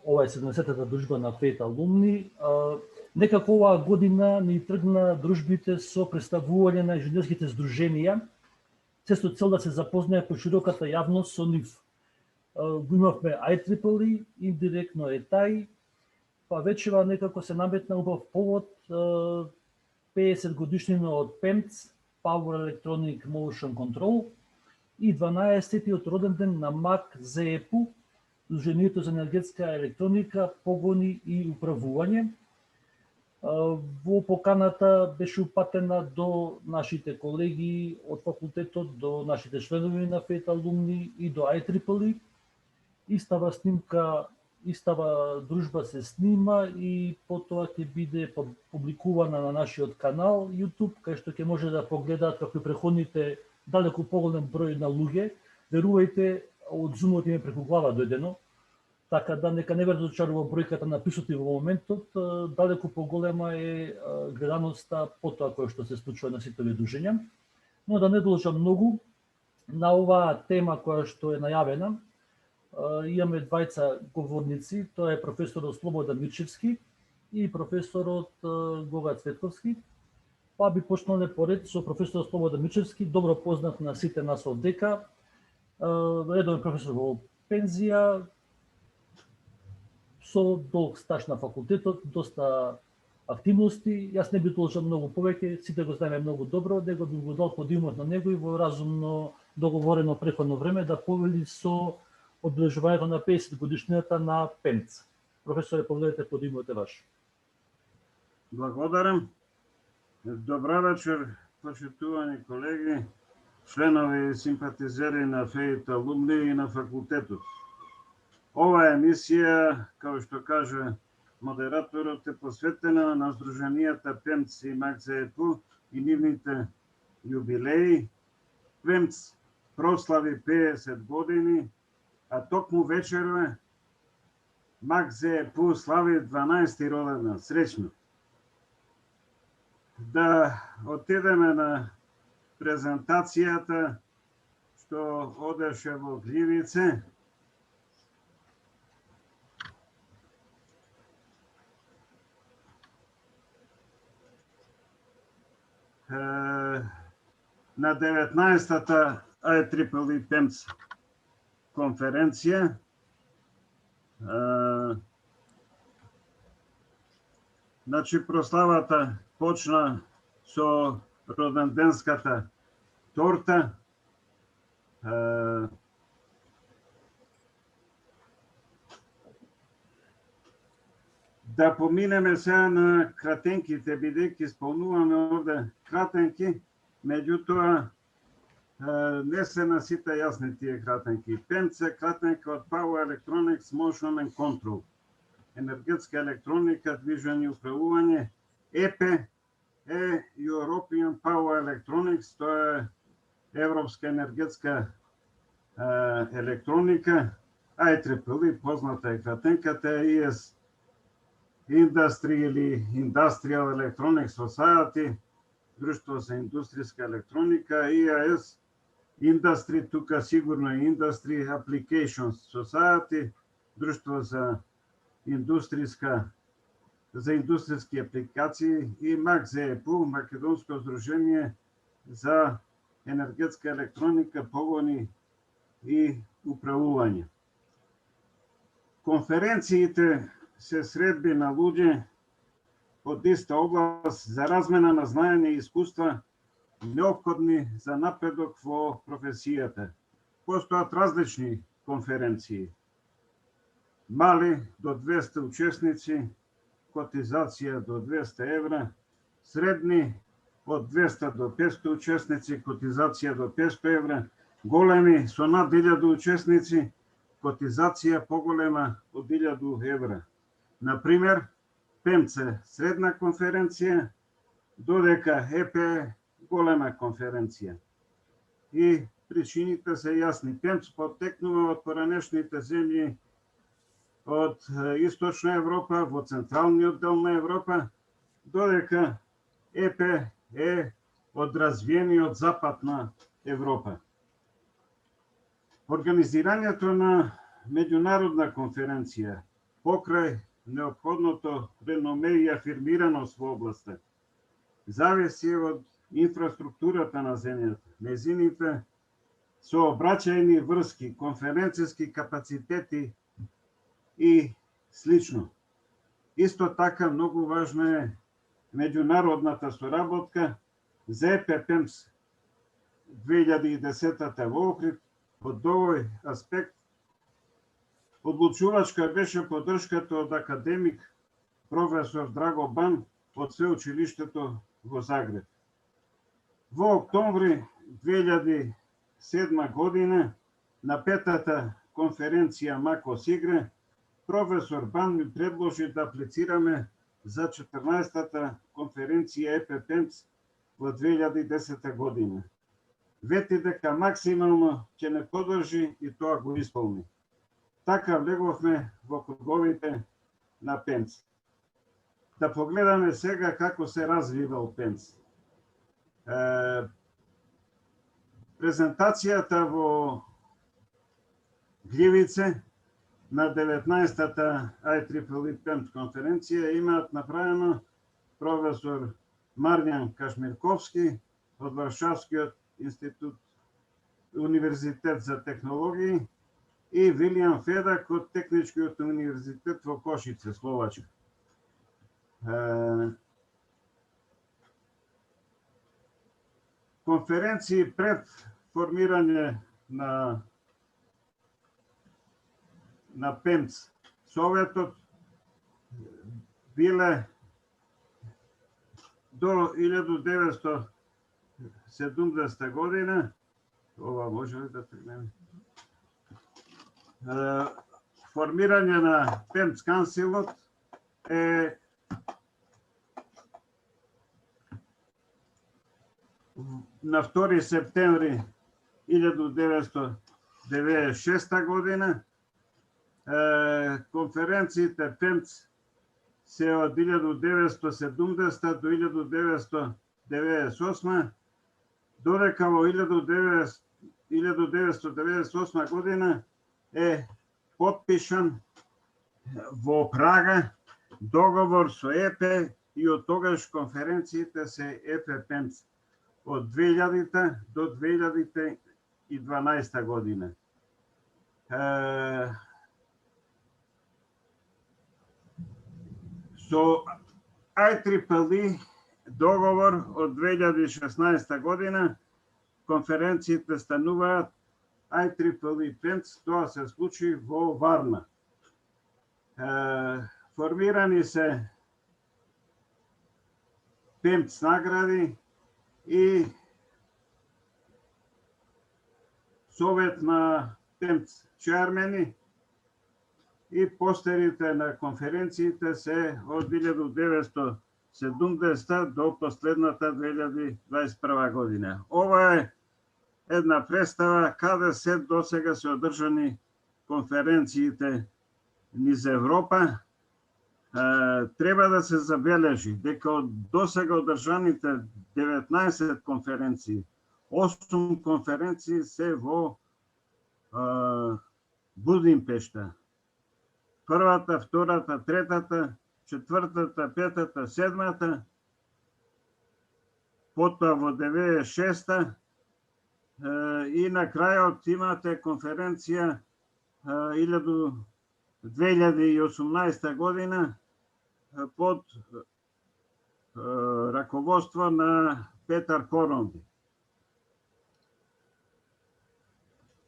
ова е 70-та дружба на Фейт Алумни. Некако оваа година ни тргна дружбите со представување на инженерските здруженија, се со цел да се запознае пошироката јавност со нив. Го имавме IEEE, индиректно ЕТАИ, па вечера некако се наметна убав повод 50 годишнина од PEMC, Power Electronic Motion Control, и 12-тиот роден ден на МАК ЗЕПУ, Сдруженијето за енергетска електроника, погони и управување. Во поканата беше упатена до нашите колеги од факултетот, до нашите членови на Фейт Алумни и до IEEE. Истава снимка, истава дружба се снима и потоа ќе биде публикувана на нашиот канал YouTube, кај што ќе може да погледаат како и преходните далеку поголем број на луѓе. Верувајте, од зумот им е преку глава дојдено, така да нека не ве разочарува бројката на присутни во моментот, далеку поголема е гледаноста потоа кој што се случува на сите овие дружења. Но да не должам многу на оваа тема која што е најавена. Имаме двајца говорници, тоа е професорот Слободан Мирчевски и професорот Гога Цветковски. Па би почнале поред со професорот Слободан Мирчевски, добро познат на сите нас овдека, редовен професор во пензија, со долг стаж на факултетот, доста активности. Јас не би должам многу повеќе, сите го знаеме многу добро, него би го дал подимот на него и во разумно договорено преходно време да повели со одбележувањето на 50 годишнината на PEMC. Професоре, поведете, подимот е ваш. Благодарам. Добра вечер, почитувани колеги, членови и симпатизери на Фейт Алумни и на факултетот. Ова емисија, како што каже модераторот, е посветена на здруженијата PEMC и МАК ЗЕПУ и нивните јубилеи. PEMC прослави 50 години, а токму вечерве МАК ЗЕПУ слави 12-ти роденден. Среќно! Да отидеме на презентацијата што одеше во Гливице. На 19-та IEEE PEMC конференција. Значи, прославата почна со роденденската торта. Да поминеме сега на кратенките, бидејќи исполнуваме овде кратенки, меѓутоа не се на сите јасни тие кратенки. PEMC е кратенка од Power Electronics Motion and Control. Енергетска електроника, движење и управување. ЕПЕ е European Power Electronics, тоа е Европска енергетска електроника. IEEE, позната е кратенката, ES Industry или Industrial Electronics Society, Друштво за индустријска електроника, EAS Industry, тука сигурно е Industry Applications Society, Друштво за индустријски апликации, и МАК ЗЕПУ, Македонско здружение за енергетска електроника, погони и управување. Конференциите се средби на луѓе од иста област за размена на знаење и искуства неопходни за напредок во професијата. Постојат различни конференции. Мали до 200 учесници, котизација до 200 евра, средни од 200 до 500 учесници, котизација до 500 евра, големи со над 1000 учесници, котизација поголема од 1000 евра. Например, PEMC средна конференција, додека ЕПЕ голема конференција. И причините се јасни. PEMC потекнува од поранешните земји од Источна Европа во централниот дел на Европа, додека ЕПЕ е од развиениот запад на Европа. Организирањето на меѓународна конференција покрај неопходното реноме и афирмираност во областа зависи од инфраструктурата на земјата, незините сообраќајни врски, конференциски капацитети и слично. Исто така многу важна е меѓународната соработка за ЕППМС 2010 во Охрид. Од овој аспект одлучувачка беше поддршката од академик професор Драго Бан од Свеучилиштето во Загреб. Во октомври 2007 година на петата конференција МАКО-СИГРЕ професор Бан ми предложи да аплицираме за 14-та конференција ЕППМС во 2010 година. Вети дека максимално ќе не поддржи и тоа го исполни. Така влеговме во круговите на ПЕМС. Да погледаме сега како се развивал ПЕМС. Презентацијата во Гливице на 19-та IEEE ПЕМС конференција имаат направено професор Марјан Кашмирковски од Варшавскиот институт Универзитет за технологии и Вилијам Федак од Техничкиот универзитет во Кошице, Словачка. Конференции пред формирање на ПЕМС Советот биле до 1970 година. Ова може ли да тргнеме? Формирање на ПЕМС Кансилот е на 2 септември 1996 година. Конференциите ПЕМС се од 1970 до 1998, додека во 1998 година е потпишан во Прага договор со ЕПЕ и од тогаш конференциите се ЕППМС од 2000 до 2012 година. Со IEEE договор од 2016 година конференциите стануваат IEEE ПЕМС, тоа се случи во Варна. Формирани се ПЕМС награди и Совет на ПЕМС чеармени и постерите на конференциите се од 1970 до последната 2021 година. Ова е една представа каде се досега се одржани конференциите низ Европа. Треба да се забележи дека од досега одржаните 19 конференции, 8 конференции се во Будимпешта. Првата, втората, третата, четвртата, петата, седмата, потоа во 96-та и на крајот имате конференција 2018 година под раководство на Петар Коронди.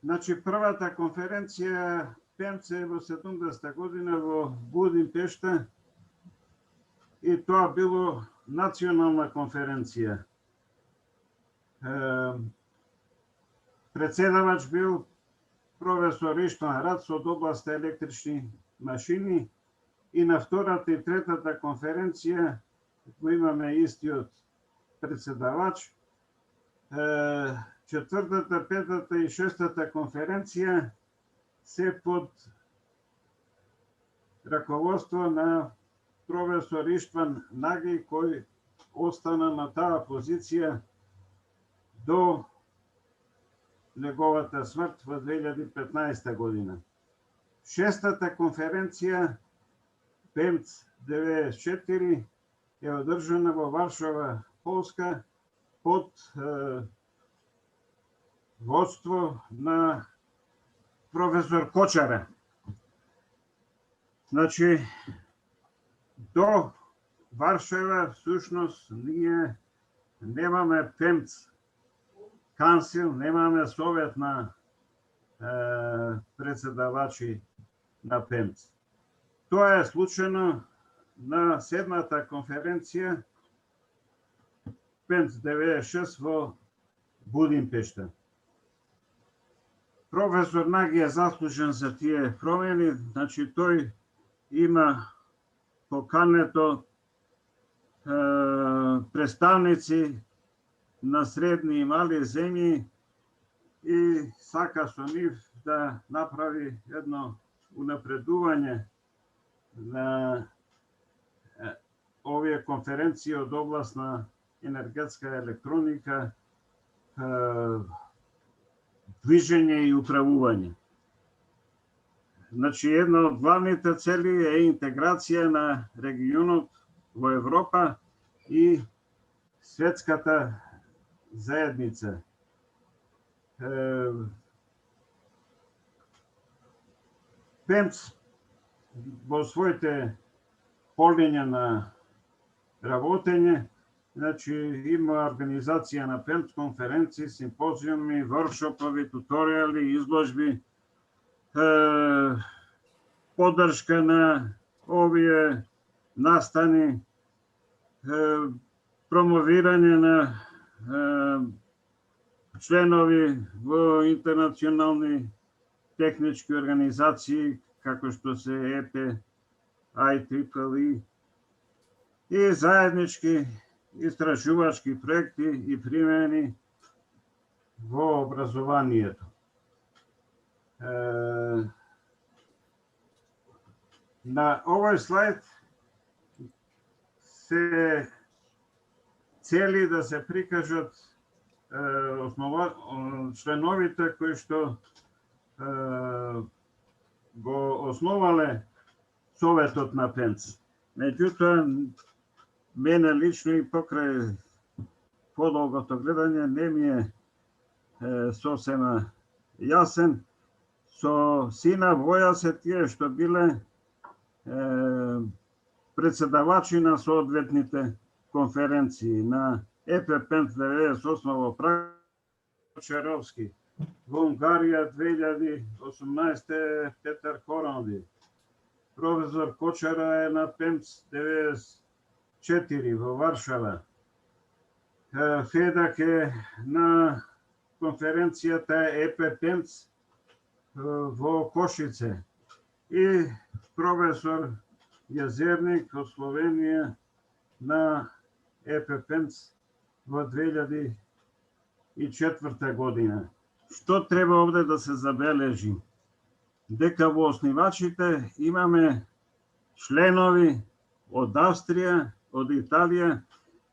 Значи, првата конференција ПЕМС е во 70 година во Будимпешта и тоа било национална конференција. Председавач бил професор Иштван Рац од област електрични машини и на втората и третата конференција го имаме истиот председавач. Четвртата, петата и шестата конференција се под раководство на професор Иштван Наги, кој остана на таа позиција до неговата смрт во 2015 година. Шестата конференција ПЕМЦ 94 е одржана во Варшава, Полска, под водство на професор Кочара. Значи, до Варшава, всушност, ние немаме ПЕМЦ Кансил, немаме совет на председавачи на ПЕМЦ. Тоа е случено на седмата конференција ПЕМЦ 96 во Будимпешта. Професор Наги е заслужен за тие промени, значи тој има покането представници на средни и мали земји и сака со нив да направи едно унапредување на овие конференции од област на енергетска електроника, движење и управување. Значи, една од главните цели е интеграција на регионот во Европа и светската заедница. ПЕМЦ во своите полиња на работење, значи има организација на ПЕМЦ конференции, симпозиуми, воркшопови, туторијали, изложби, поддршка на овие настани, промовирање на членови во интернационални технички организации, како што се ЕП, IEEE, и заеднички истражувачки проекти и примени во образованието. На овој слайд се цели да се прикажат членовите кои што го основале Советот на ПЕМЦ. Меѓутоа, мене лично и покрај подолгото гледање не ми е сосема јасен. Со сина воја се тие што биле председавачи на соодветните конференции на ЕП ПЕМЦ 98 во Прага, Черовски, во Унгарија 2018 Петар Коранди, професор Кочара е на ПЕМЦ 94 во Варшава, Федак е на конференцијата ЕП ПЕМЦ во Кошице и професор Јазерник од Словенија на ЕП ПЕМЦ во 2004 година. Што треба овде да се забележи? Дека во основачите имаме членови од Австрија, од Италија,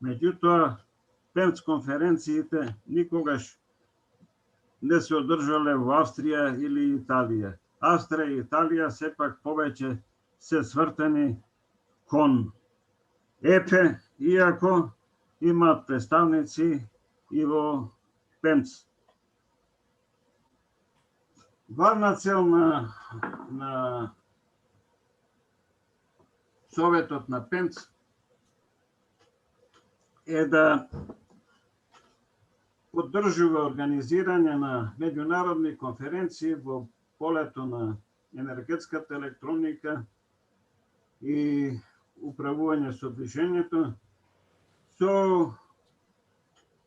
меѓутоа ПЕМЦ конференциите никогаш не се одржале во Австрија или Италија. Австрија и Италија сепак повеќе се свртени кон ЕП, иако имаат представници и во ПЕМЦ. Главна цел на Советот на ПЕМЦ е да поддржува организирање на меѓународни конференции во полето на енергетската електроника и управување со движењето, со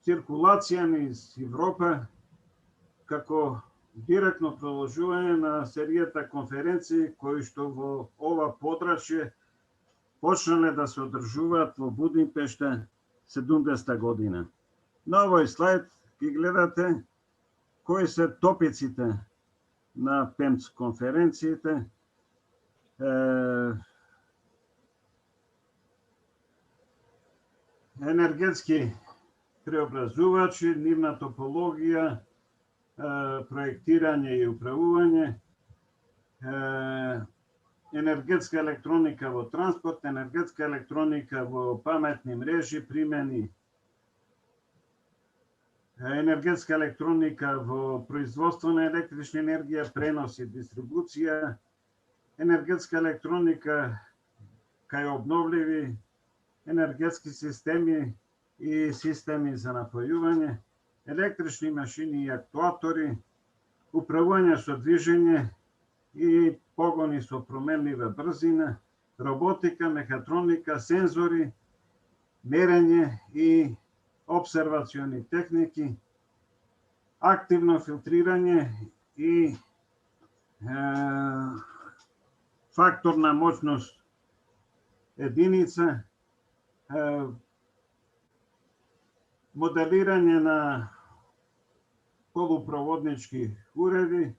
циркулација низ Европа, како директно продолжување на серијата конференции кои што во ова подрачје почнале да се одржуваат во Будимпешта 70 година. На овој слайд ги гледате кои се топиците на ПЕМЦ конференциите. Енергетски преобразувачи, нивна топологија, проектирање и управување, енергетска електроника во транспорт, енергетска електроника во паметни мрежи, примени, енергетска електроника во производство на електрична енергија, пренос и дистрибуција, енергетска електроника кај обновливи енергетски системи и системи за напојување, електрични машини и актуатори, управување со движење и погони со променлива брзина, роботика, мехатроника, сензори, мерење и обсервациони техники, активно филтрирање и факторна моќност единица, моделирање на полупроводнички уреди,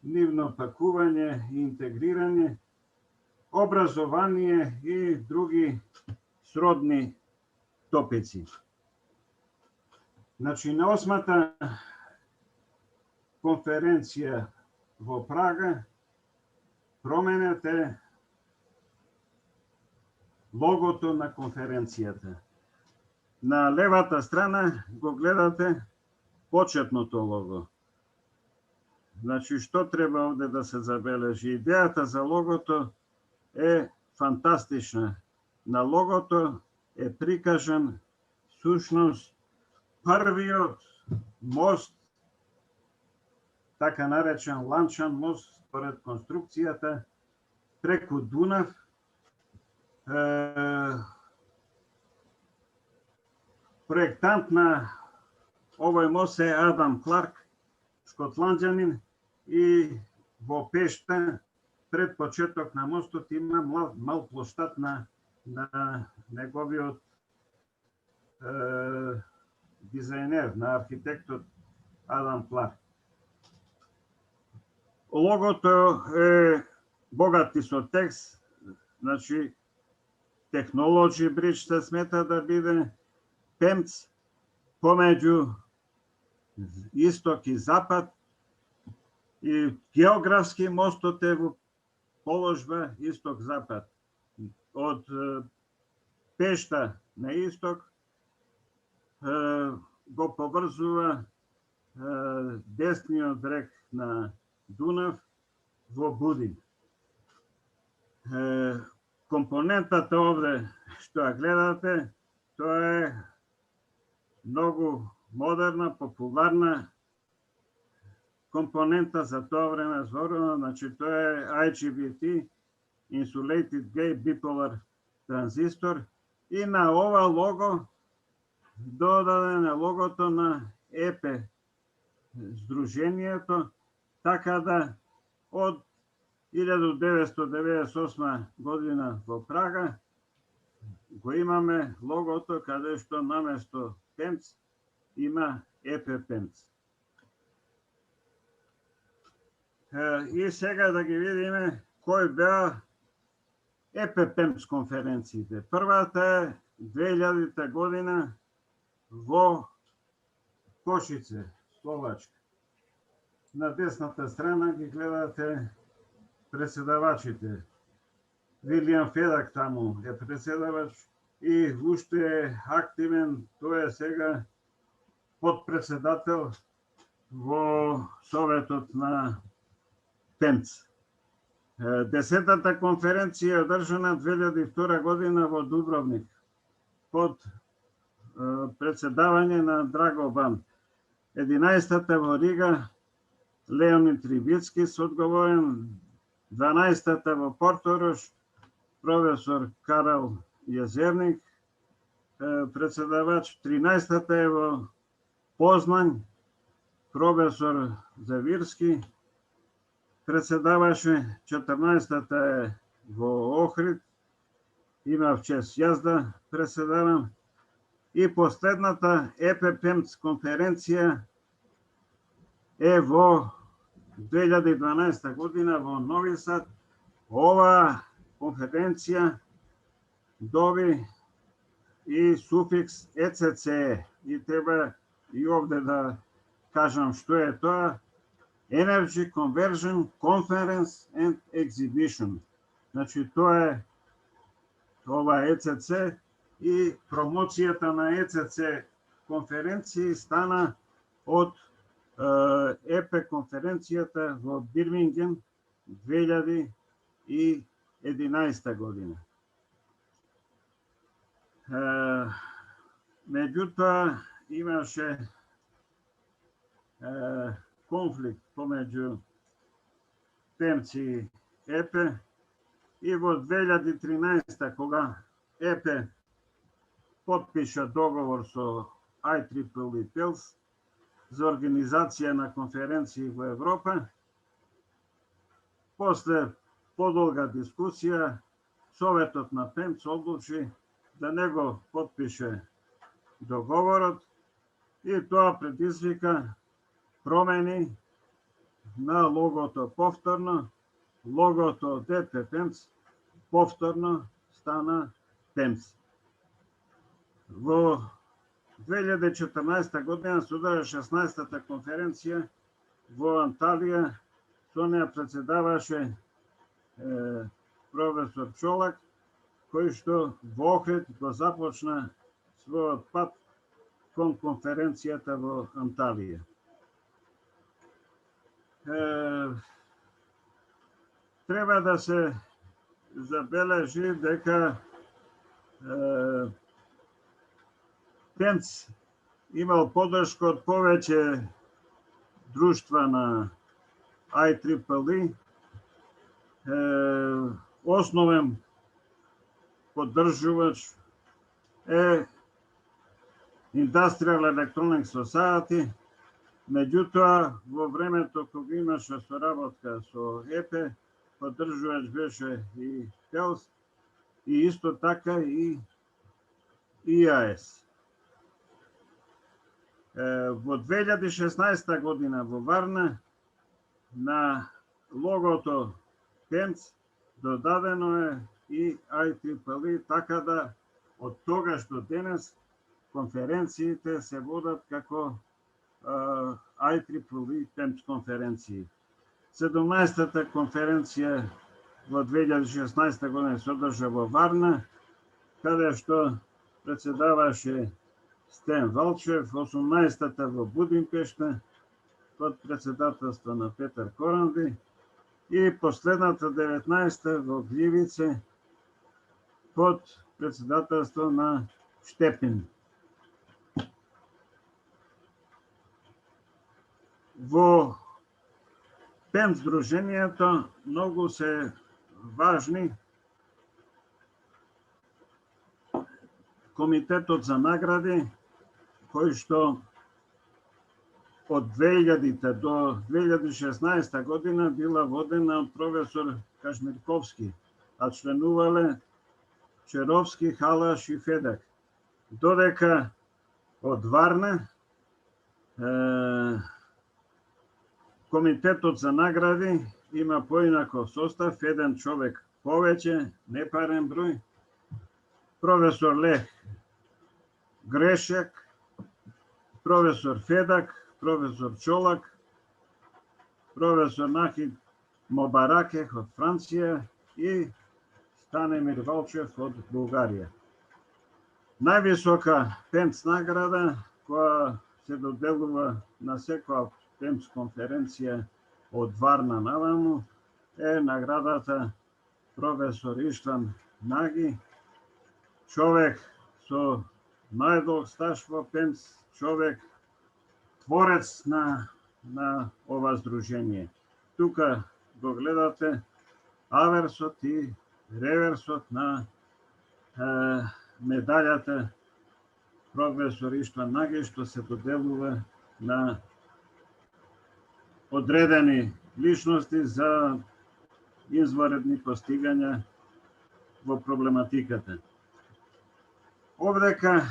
нивно пакување и интегрирање, образование и други сродни топици. Значи, на 8-та конференција во Прага променете логото на конференцијата. На левата страна го гледате почетното лого. Значи, што треба овде да се забележи? Идејата за логото е фантастична. На логото е прикажан сушност првиот мост, така наречен ланчан мост, според конструкцијата, преку Дунав, проектант на овој мост е Адам Кларк, шотланѓанин, и во Пешта, пред почеток на мостот, има мал плоштад на неговиот дизајнер, на архитектот Адам Кларк. Логото е богати со текст, значи Technology Bridge се смета да биде пемц помеѓу исток и запад, и географски мостот е во положба исток-запад. Од Пешта на исток го поврзува десниот брег на Дунав во Будин. Компонентата овде што ја гледате, тоа е многу модерна, популарна компонента за тоа време зборувано, значи тоа е IGBT, Insulated Gate Bipolar Transistor, и на ова лого додадено логото на ЕПЕ Сдруженијето, така да од 1998 година во Прага го имаме логото каде што наместо пемц има ЕПЕ пемц. И сега да ги видиме кој беа ЕПЕ пемц конференциите. Првата е 2000 година во Кошице, Словачка. На десната страна ги гледате преседавачите. Вилијам Федак таму е преседавач и уште е активен, тој е сега подпредседател во Советот на пемц. 10-та конференција е одржана 2002 година во Дубровник под председавање на Драго Бан. 11-та во Рига Леонид Рибицки соодговорен, 12-та во Порторош професор Карал Језерник председавач, 13-та е во Познањ професор Завирски председаваше, 14-та е во Охрид, имав чест јас да председавам, и последната ЕПЕ пемц конференција е во 2012 година во Нови Сад. Ова конференција доби и суфикс ЕЦЦ, и треба и овде да кажам што е тоа. Energy Conversion Conference and Exhibition. Значи тоа е ова ЕЦЦ и промоцијата на ЕЦЦ конференции стана од ЕПЕ конференцијата во Бирмингем 2011 година. Меѓутоа имаше конфликт помеѓу ПЕМЦ и ЕПЕ и во 2013 кога ЕПЕ потпиша договор со IEEE PELS за организација на конференции во Европа, после подолга дискусија Советот на ПЕМЦ одлучи да не го потпише договорот и тоа предизвика промени на логото повторно. Логото од ЕПЕ ПЕМЦ повторно стана ПЕМЦ. Во 2014 година се одржа 16-та конференција во Анталија, со неја председаваше професор Чолак, кој што во Охрид го започна својот пат кон конференцијата во Анталија. Треба да се забележи дека ПЕМЦ имал поддршка од повеќе друштва на IEEE. Основен поддржувач е Industrial Electronic Society, меѓутоа во времето кога имаше соработка со ЕПЕ, поддржувач беше и ПЕЛС и исто така и ИАС. Во 2016 година во Варна на логото ПЕМЦ додадено е и IEEE, така да од тогаш до денес конференциите се водат како IEEE ПЕМЦ конференции. 17-та конференција во 2016 година се одржа во Варна, каде што председаваше Стен Валчев, 18-та во Будимпешта под председателство на Петар Коранди и последната 19-та во Гливице под председателство на Штепин. Во ПЕМЦ здруженијето многу се важни Комитетот за награди, кој што од 2000 до 2016 година била водена од професор Кажмирковски, а членувале Черовски, Халаш и Федак. Додека од Варна Комитетот за награди има поинаков состав, еден човек повеќе, непарен број, професор Лех Грешек, професор Федак, професор Чолак, професор Нахид Мобаракех од Франција и Станемир Валчев од Бугарија. Највисока ПЕМЦ награда која се доделува на секоја ПЕМЦ конференција од Варна наваму е наградата професор Иштван Наги, човек со најдолг стаж во ПЕМЦ, човек творец на ова здружение. Тука го гледате аверсот и реверсот на медалјата професор Иштван Наги, што се доделува на одредени личности за изваредни постигања во проблематиката. Овдека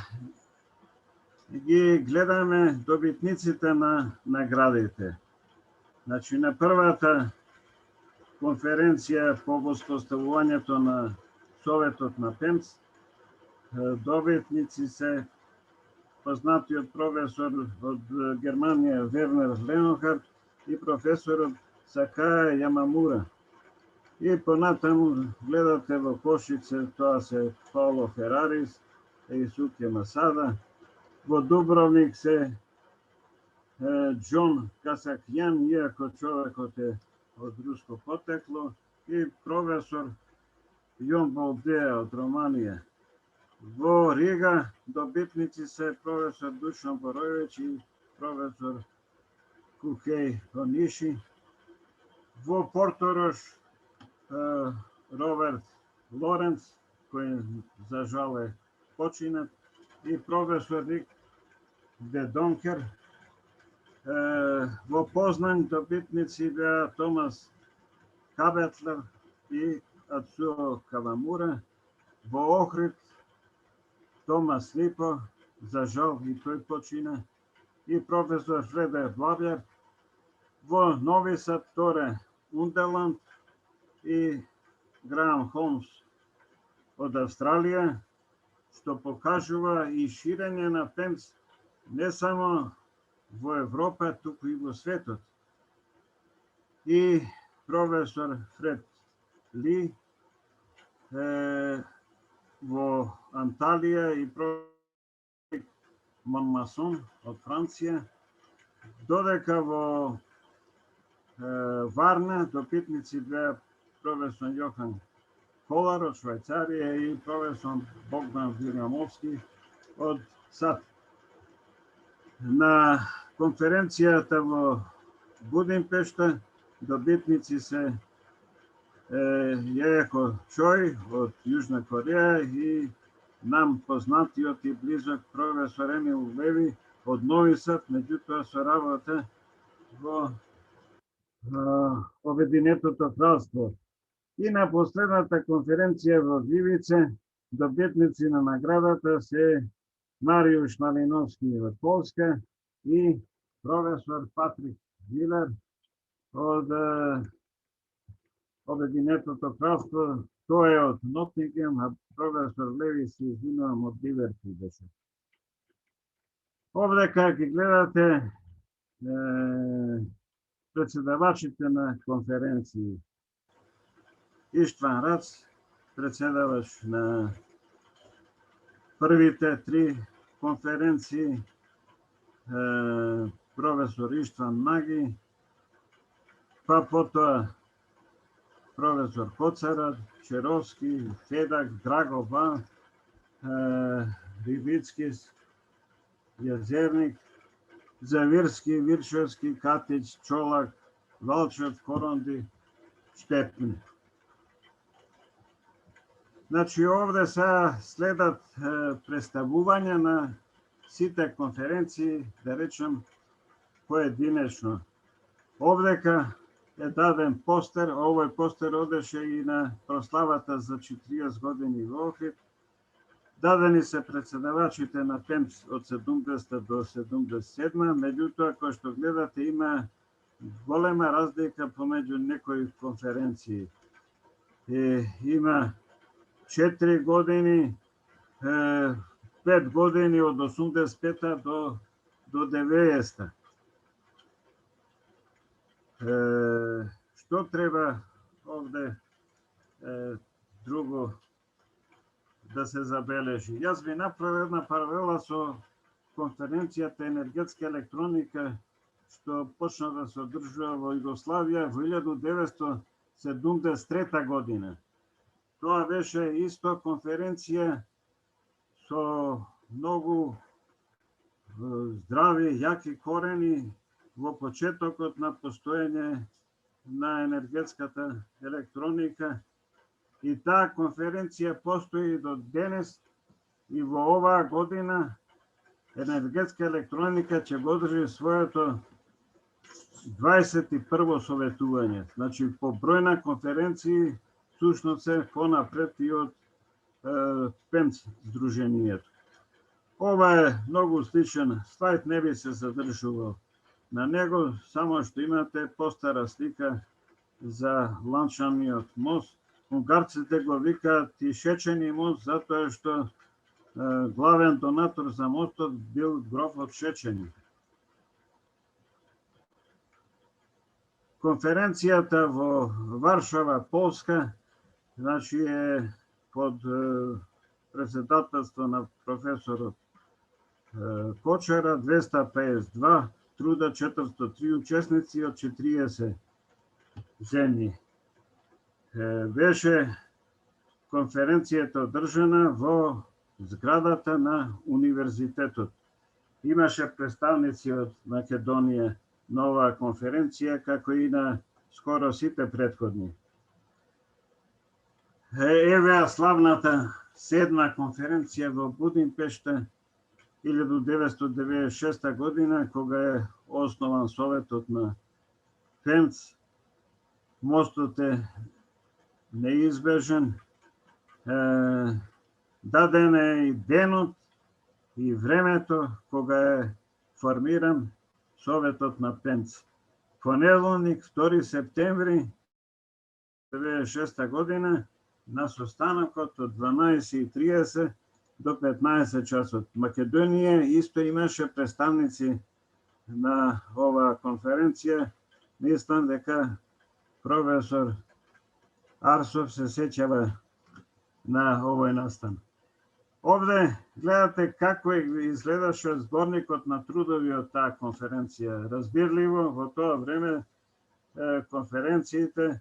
ги гледаме добитниците на наградите. Значи, на првата конференција по воспоставувањето на Советот на ПЕМЦ, добитници се познатиот професор од Германија Вернер Ленохард и професорот Сакая Ямамура. И понатаму гледате во Кошице, тоа се Пауло Ферарис и Суке Масада. Во Дубровник се Џон Касакјан, иако човекот е од руско потекло, и професор Јон Болдеа од Романија. Во Рига добитници се професор Душан Боројевич и професор Кухеј Ониши. Во Порторош Роберт Лоренц, кој за жал е починат, и професор Рик Де Донкер. Во Познан добитници беа Томас Кабетлер и Ацуо Кавамура. Во Охрид Томас Липо, за жал и тој почина, и професор Фредер Блабјер. Во Нови Сад Торе Унделанд и Граам Холмс од Австралија, што покажува и ширење на ПЕМС не само во Европа, туку и во светот. И професор Фред Ли во Анталија и професор Монмасон од Франција, додека во Варна допитници беа професор Јохан Колар од Швајцарија и професор Богдан Вилјамовски од САД. На конференцијата во Будимпешта добитници се Јајако Чој од Јужна Кореја и нам познатиот и близок професор Емил Леви од Нови Сад, меѓутоа со работа во Обединетото кралство. И на последната конференција во Вивице добитници на наградата се Мариуш Малиновски од Полска и професор Патрик Вилер од Обединетото кралство. Тој е од Нотингем, а професор Леви се извинувам од Ливерпул беше. Овдека ги гледате председавачите на конференции. Иштван Рац, председавач на првите 3 конференции, професор Иштван Наги, па потоа професор Коцарад, Черовски, Федак, Драгоба, Рибицкис, Јазерник, Завирски, Виршевски, Катич, Чолак, Валчев, Коронди, Штепин. Значи, овде се следат представување на сите конференции, да речем, поединечно. Овдека е даден постер, овој постер одеше и на прославата за 40 години во Охрид. Дадени се председавачите на ПЕМС од 70 до 77, меѓутоа, кој што гледате, има голема разлика помеѓу некои конференции. Има 4 години, 5 години од 85 до 90. Што треба овде друго да се забележи? Јас би направил една паралела со конференцијата енергетска електроника што почна да се одржува во Југославија во 1973 година. Тоа беше исто конференција со многу здрави, јаки корени во почетокот на постоење на енергетската електроника. И таа конференција постои до денес и во оваа година енергетска електроника ќе го одржи своето 21 советување. Значи, по број на конференции, сушност се понапред и од ПЕМС здруженијето. Ова е многу сличен слайд, не би се задржувал на него, само што имате постара слика за ланчаниот мост. Унгарците го викаат и Шечени мост, затоа што главен донатор за мостот бил грофот Шечени. Конференцијата во Варшава, Полска, значи е под председателство на професорот Кочара, 252 труда, 403 учесници од 40 земји. Беше конференцијата одржана во зградата на универзитетот. Имаше представници од Македонија на оваа конференција, како и на скоро сите претходни. Еве славната седма конференција во Будимпешта 1996 година, кога е основан Советот на Пенц. Мостот е неизбежен. Даден е и денот и времето кога е формиран Советот на Пенц. Понеделник, 2 септември 1996 година, на состанокот од 12:30 до 15 часот. Македонија исто имаше представници на оваа конференција. Мислам дека професор Арсов се сеќава на овој настан. Овде гледате како изгледаше зборникот на трудови од таа конференција. Разбирливо, во тоа време конференциите,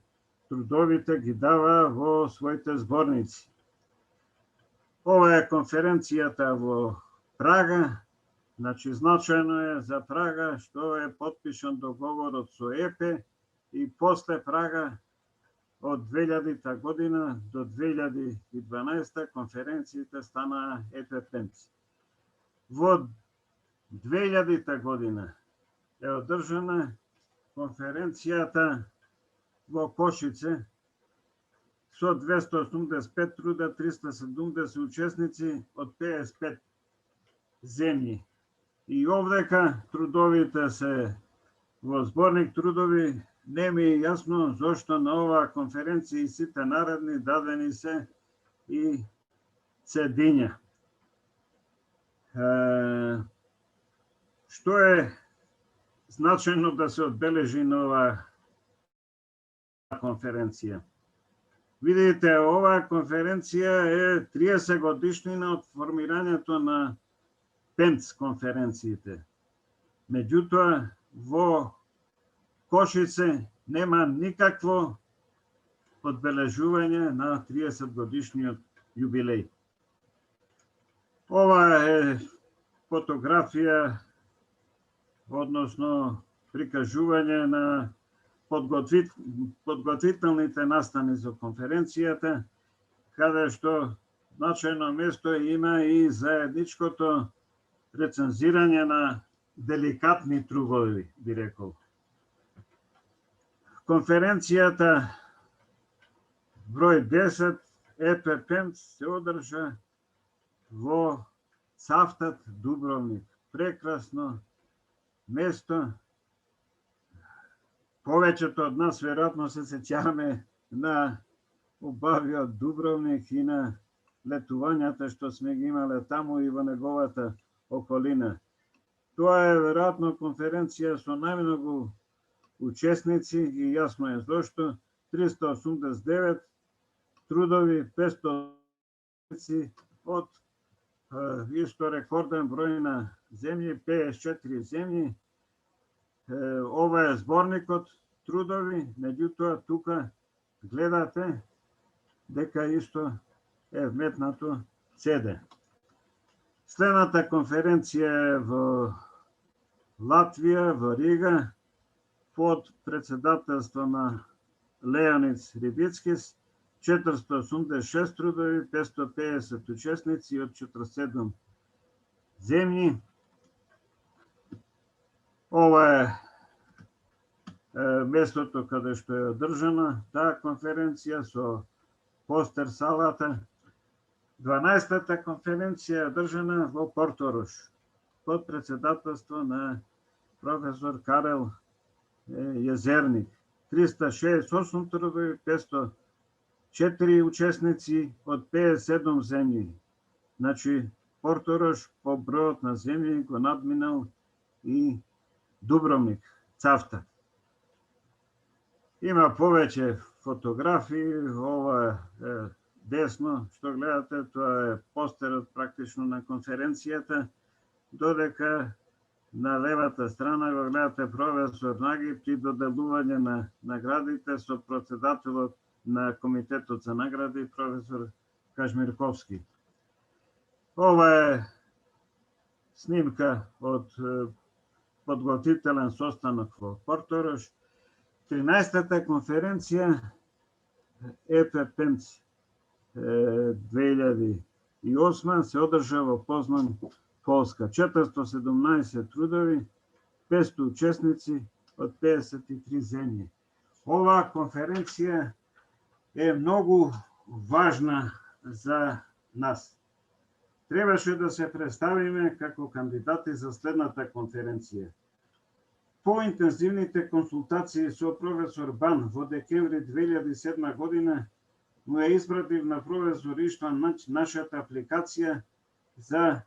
трудовите ги дава во своите зборници. Ова е конференцијата во Прага. Значи, значајно е за Прага што е потпишан договорот со ЕПЕ и после Прага од 2000 година до 2012 конференциите станаа ЕПЕ-Пенц. Во 2000 година е одржана конференцијата во Кошице со 285 труда, 370 учесници од 55 земји. И овдека трудовите се во зборник трудови. Не ми е јасно зошто на оваа конференција и сите наредни дадени се и цедиња. Што е значајно да се одбележи на оваа конференција? Видите, оваа конференција е 30 годишнина од формирањето на Пенц конференциите. Меѓутоа, во Кошице нема никакво одбележување на 30 годишниот јубилеј. Ова е фотографија, односно прикажување на подготвителните настани за конференцијата, каде што значајно место има и заедничкото рецензирање на деликатни трудови, би рекол. Конференцијата број 10 ЕПЕ-Пенц се одржа во Цавтат, Дубровник. Прекрасно место. Повеќето од нас веројатно се сеќаваме на убавиот Дубровник и на летувањата што сме ги имале таму и во неговата околина. Тоа е веројатно конференција со најмногу учесници и јасно е зошто. 389 трудови, 500 од исто рекорден број на земји, 54 земји. Ова е зборникот трудови, меѓутоа тука гледате дека исто е вметнато CD. Следната конференција е во Латвија, во Рига, под председателство на Леониц Рибицкис, 486 трудови, 550 учесници од 47 земји. Ова е местото каде што е одржана таа конференција со постер салата. 12-та конференција е одржана во Порторош под председателство на професор Карел Језерник. 368 трудови, 504 учесници од 57 земји. Значи, Порторош по бројот на земји го надминал и Дубровник, Цавтат. Има повеќе фотографии, ова е десно што гледате, тоа е постерот практично на конференцијата, додека на левата страна го гледате професор Наги при доделување на наградите со претседателот на Комитетот за награди, професор Кажмирковски. Ова е снимка од подготвителен состанок во Порторош. 13-та конференција ЕПП-ПЕМЦ 2008 се одржа во Познан, Полска. 417 трудови, 500 учесници од 53 земји. Оваа конференција е многу важна за нас. Требаше да се представиме како кандидати за следната конференција. Поинтензивните консултации со професор Бан во декември 2007 година му ја испратив на професор Иштван Мач нашата апликација за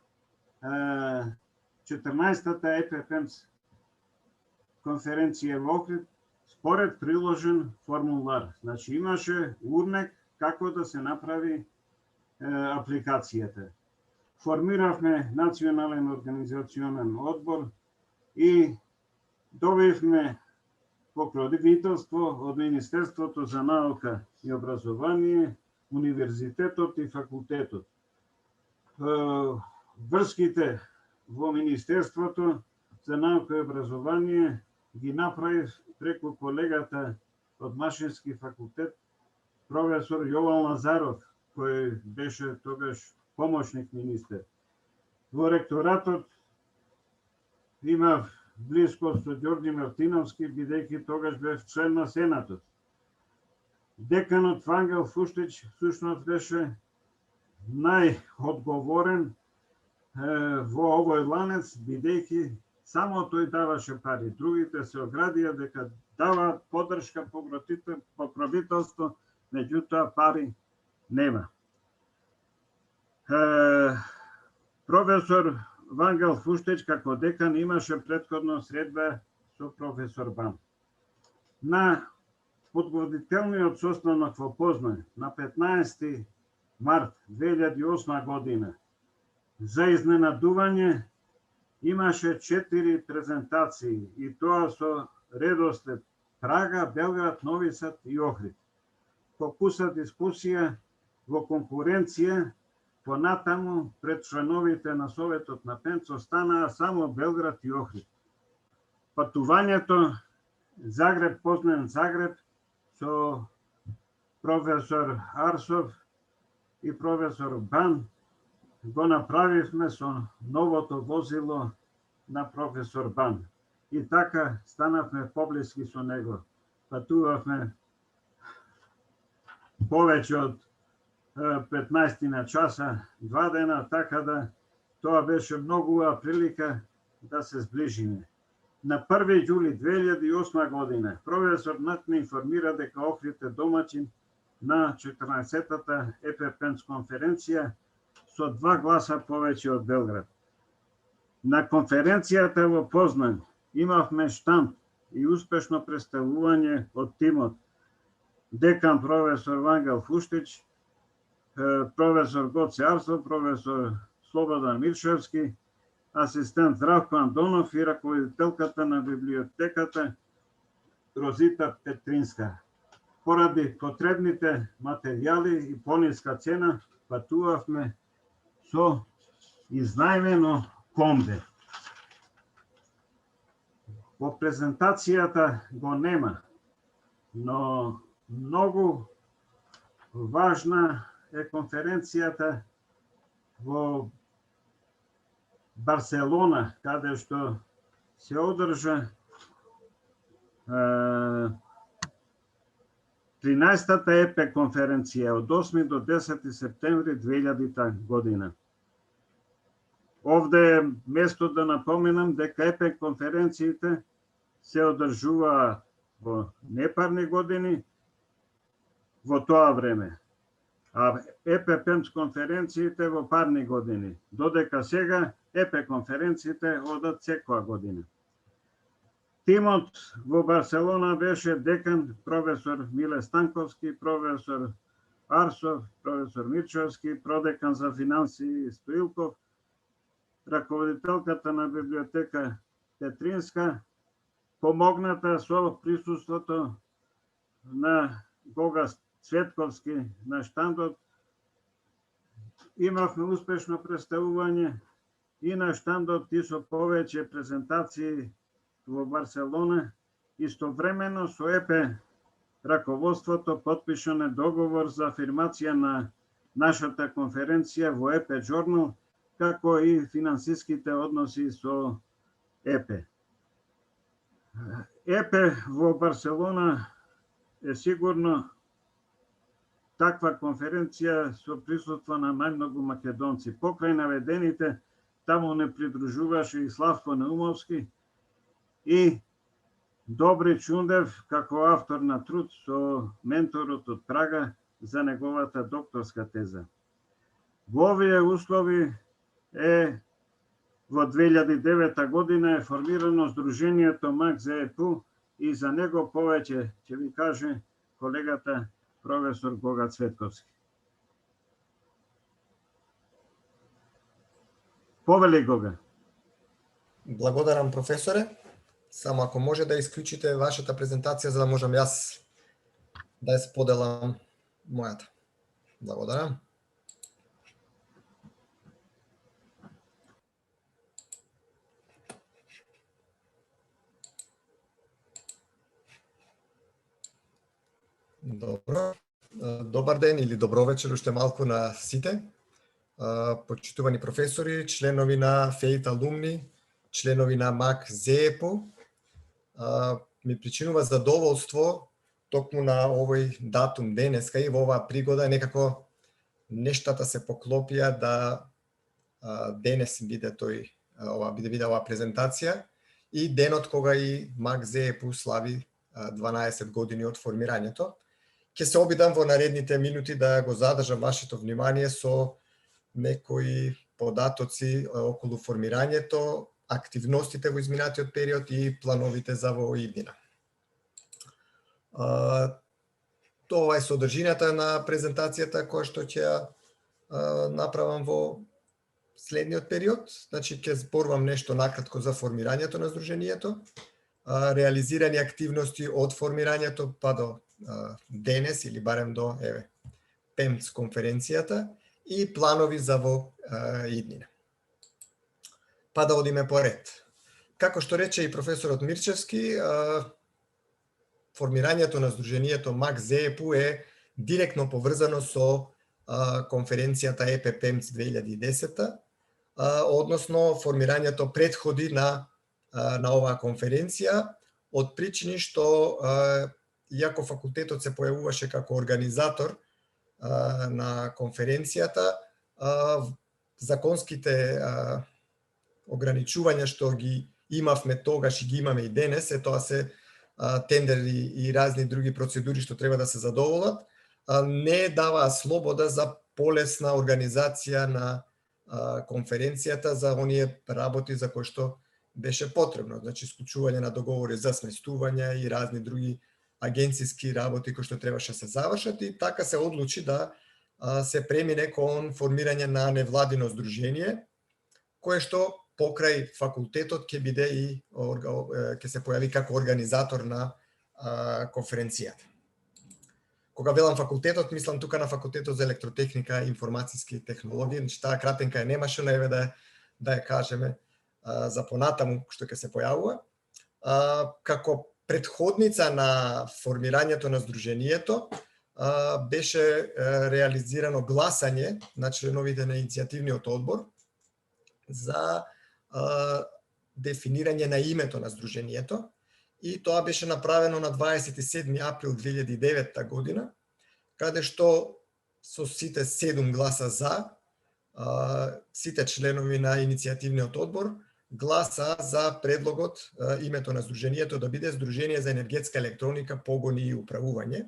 14-та ЕПП-ПЕМЦ конференција во Охрид според приложен формулар. Значи имаше урнек како да се направи апликацијата. Формиравме национален организационен одбор и добивме покровителство од Министерството за наука и образование, универзитетот и факултетот. Врските во Министерството за наука и образование ги направив преку колегата од Машински факултет, професор Јован Лазаров, кој беше тогаш помошник министер. Во ректоратот имав блискост со Ѓорѓи Мартиновски, бидејќи тогаш бев член на Сенатот. Деканот Вангел Фуштич всушност беше најодговорен во овој ланец, бидејќи само тој даваше пари. Другите се оградија дека даваат поддршка покровителство, меѓутоа пари нема. Професор Вангел Фуштич како декан имаше претходно средба со професор Бан. На подготвителниот состанок во Познан на 15 март 2008 година за изненадување имаше 4 презентации и тоа со редослед Прага, Белград, Нови Сад и Охрид. Фокусна дискусија во конкуренција понатаму пред членовите на Советот на ПЕМЦ останаа само Белград и Охрид. Патувањето Загреб, Познан, Загреб со професор Арсов и професор Бан го направивме со новото возило на професор Бан. И така станавме поблиски со него. Патувавме повеќе од 15 на часа, 2 дена, така да тоа беше многу прилика да се сближиме. На 1 јули 2008 година професор Нат ме информира дека Охрид е домаќин на 14-та ЕПП-ПЕМЦ конференција со 2 гласа повеќе од Белград. На конференцијата во Познан имавме штанд и успешно представување од тимот декан професор Вангел Фуштич, професор Гоце Арсов, професор Слободан Миршевски, асистент Здравко Андонов и раководителката на библиотеката Розита Петринска. Поради потребните материјали и пониска цена патувавме со изнајмено комбе. Во презентацијата го нема, но многу важна е конференцијата во Барселона, каде што се одржа 13-та ЕП конференција од 8 до 10 септември 2000 година. Овде е место да напоменам дека ЕП конференциите се одржуваат во непарни години во тоа време, а ЕПП-ПЕМЦ конференциите во парни години, додека сега ЕП конференциите одат секоја година. Тимот во Барселона беше декан професор Миле Станковски, професор Арсов, професор Мирчовски, продекан за финансии Стоилков, раководителката на библиотека Петринска, помогната со присуството на Гога Цветковски на штандот. Имавме успешно представување и на штандот и со повеќе презентации во Барселона. Истовремено со ЕПЕ раководството потпишане договор за афирмација на нашата конференција во ЕПЕ Journal, како и финансиските односи со ЕПЕ. ЕПЕ во Барселона е сигурно таква конференција со присуство на најмногу македонци. Покрај наведените, таму не придружуваше и Славко Наумовски и Добри Чундев како автор на труд со менторот од Прага за неговата докторска теза. Во овие услови во 2009 година е формирано Сдруженијето МАК-ЗЕПУ и за него повеќе ќе ви каже колегата професор Гога Цветковски. Повели, Гога. Благодарам, професоре. Само ако може да исклучите вашата презентација, за да можам јас да ја споделам мојата. Благодарам. Добро. Добар ден или добро вечер уште малку на сите. Почитувани професори, членови на ФЕИТ алумни, членови на МАК-ЗЕПУ. Ми причинува задоволство токму на овој датум денеска и во оваа пригода некако нештата се поклопија да денес биде биде оваа презентација и денот кога и МАК-ЗЕПУ слави 12 години од формирањето. Ќе се обидам во наредните минути да го задржам вашето внимание со некои податоци околу формирањето, активностите во изминатиот период и плановите за во иднина. Тоа е содржината на презентацијата која што ќе ја направам во следниот период. Значи, ќе зборувам нешто накратко за формирањето на Сдруженијето, реализирани активности од формирањето па до денес или барем до ПЕМЦ конференцијата и планови за во иднина. Па да одиме по ред. Како што рече и професорот Мирчевски, формирањето на Сдруженијето МАК-ЗЕПУ е директно поврзано со конференцијата ЕПЕ ПЕМЦ 2010, односно формирањето претходи на оваа конференција од причини што иако факултетот се појавуваше како организатор на конференцијата, законските ограничувања што ги имавме тогаш и ги имаме и денес, тоа се тендери и разни други процедури што треба да се задоволат, не даваа слобода за полесна организација на конференцијата за оние работи за кои што беше потребно, значи склучување на договори за сместување и разни други агенциски работи кои што требаше да се завршат, и така се одлучи да се премине кон формирање на невладино здружение, кое што покрај факултетот ќе биде и ќе се појави како организатор на конференцијата. Кога велам факултетот, мислам тука на факултетот за електротехника и информациски технологии, значи таа кратенка е немаше, но еве да ја кажеме за понатаму што ќе се појавува. Како претходница на формирањето на Сдруженијето беше реализирано гласање на членовите на иницијативниот одбор за дефинирање на името на Сдруженијето, и тоа беше направено на 27 април 2009 година, каде што со сите 7 гласа за, сите членови на иницијативниот одбор гласа за предлогот името на Сдруженијето да биде Сдружение за енергетска електроника, погони и управување.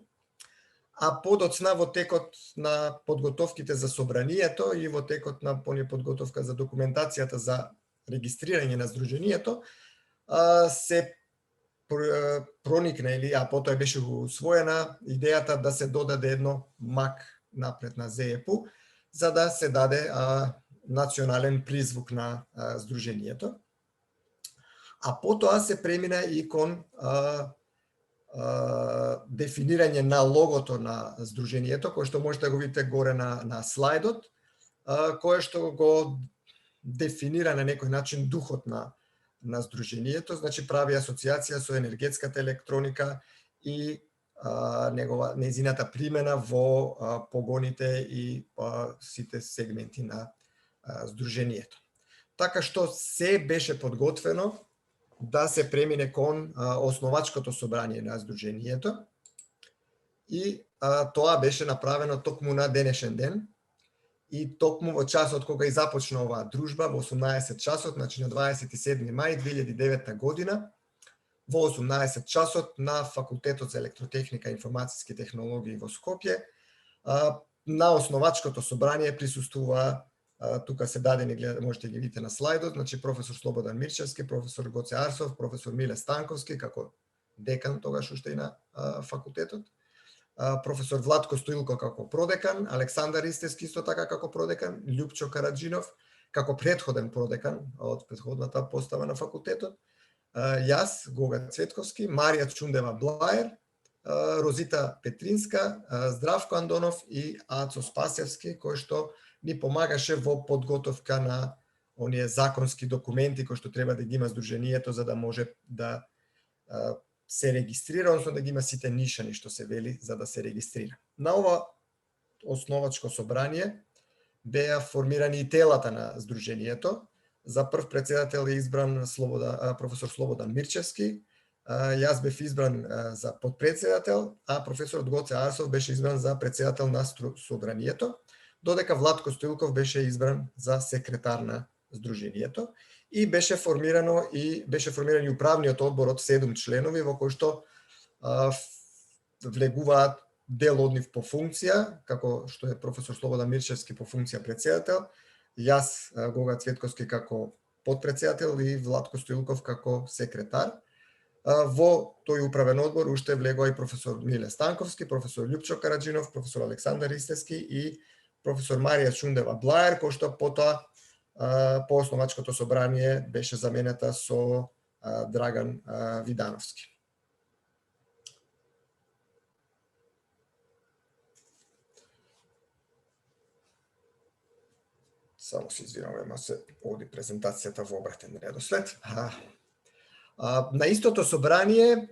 А подоцна во текот на подготовките за собранието и во текот на подготовка за документацијата за регистрирање на Сдруженијето се проникна а потоа беше усвоена идејата да се додаде едно МАК напред на ЗЕПУ, за да се даде национален призвук на Сдруженијето. А потоа се премина и кон дефинирање на логото на Сдруженијето, кој што можете да го видите горе на слайдот, кое што го дефинира на некој начин духот на Сдруженијето, значи прави асоциација со енергетската електроника и нејзината примена во погоните и сите сегменти на Сдруженијето. Така што се беше подготвено да се премине кон основачкото собрание на Сдруженијето и тоа беше направено токму на денешен ден и токму во часот кога и започна оваа дружба во 18 часот, значи на 27 мај 2009 година, во 18 часот на Факултетот за електротехника и информациски технологии во Скопје, на основачкото собрание присуствува, тука се дадени, можете ги видите на слайдот, значи професор Слободан Мирчевски, професор Гоце Арсов, професор Миле Станковски како декан тогаш уште и на факултетот, професор Владко Стоилко како продекан, Александар Истевски исто така како продекан, Љупчо Караджинов како претходен продекан од претходната постава на факултетот, јас, Гога Цветковски, Марија Чундева Блаер, Розита Петринска, Здравко Андонов и Ацо Спасевски, кој што ни помагаше во подготовка на оние законски документи кои што треба да ги има Сдруженијето за да може да се регистрира, односно да ги има сите нишани што се вели за да се регистрира. На ова основачко собрание беа формирани и телата на Сдруженијето. За прв председател е избран професор Слободан Мирчевски, јас бев избран за подпредседател, а професорот Гоце Арсов беше избран за председател на собранието, додека Владко Стоилков беше избран за секретар на Сдруженијето и беше формиран и управниот одбор од 7 членови во кој што влегуваат дел од нив по функција, како што е професор Слободан Мирчевски по функција председател, јас Гога Цветковски како подпредседател и Владко Стоилков како секретар. Во тој управен одбор уште влегува и професор Миле Станковски, професор Љупчо Караджинов, професор Александар Истевски и професор Марија Чундева Блаер, кој што потоа по основачкото собрание беше заменета со Драган Видановски. Само се извинувам, ама се оди презентацијата во обратен редослед. На истото собрание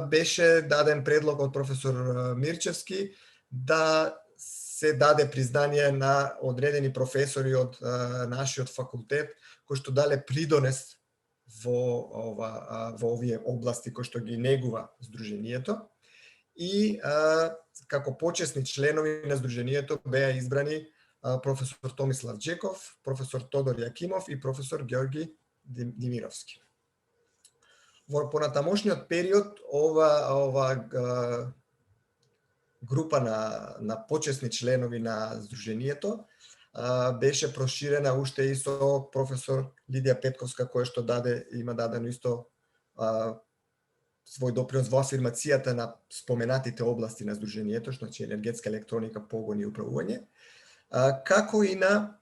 беше даден предлог од професор Мирчевски да се даде признание на одредени професори од нашиот факултет кои што дале придонес во овие области кои што ги негува Сдруженијето и како почесни членови на Сдруженијето беа избрани професор Томислав Джеков, професор Тодор Јакимов и професор Георги Димировски. Во понатамошниот период ова група на почесни членови на Сдруженијето беше проширена уште и со професор Лидија Петковска, која што има дадено исто свој допринос во афирмацијата на споменатите области на Сдруженијето, значи енергетска електроника, погон и управување, како и на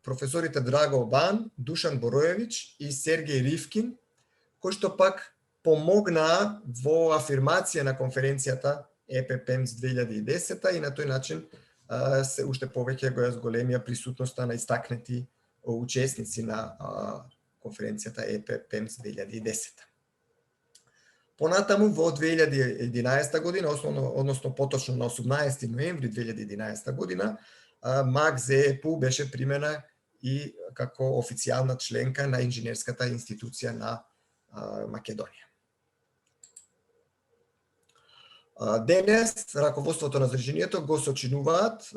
професорите Драго Бан, Душан Боројевиќ и Сергеј Ривкин, кои што пак помогнаа во афирмација на конференцијата ЕППМС 2010 и на тој начин се уште повеќе го зголемија присутноста на истакнети учесници на конференцијата ЕППМС 2010. Понатаму во 2011 година, односно поточно на 18 ноември 2011 година, МАК ЗЕПУ беше примена и како официјална членка на инженерската институција на Македонија. Денес раководството на Сдруженијето го сочинуваат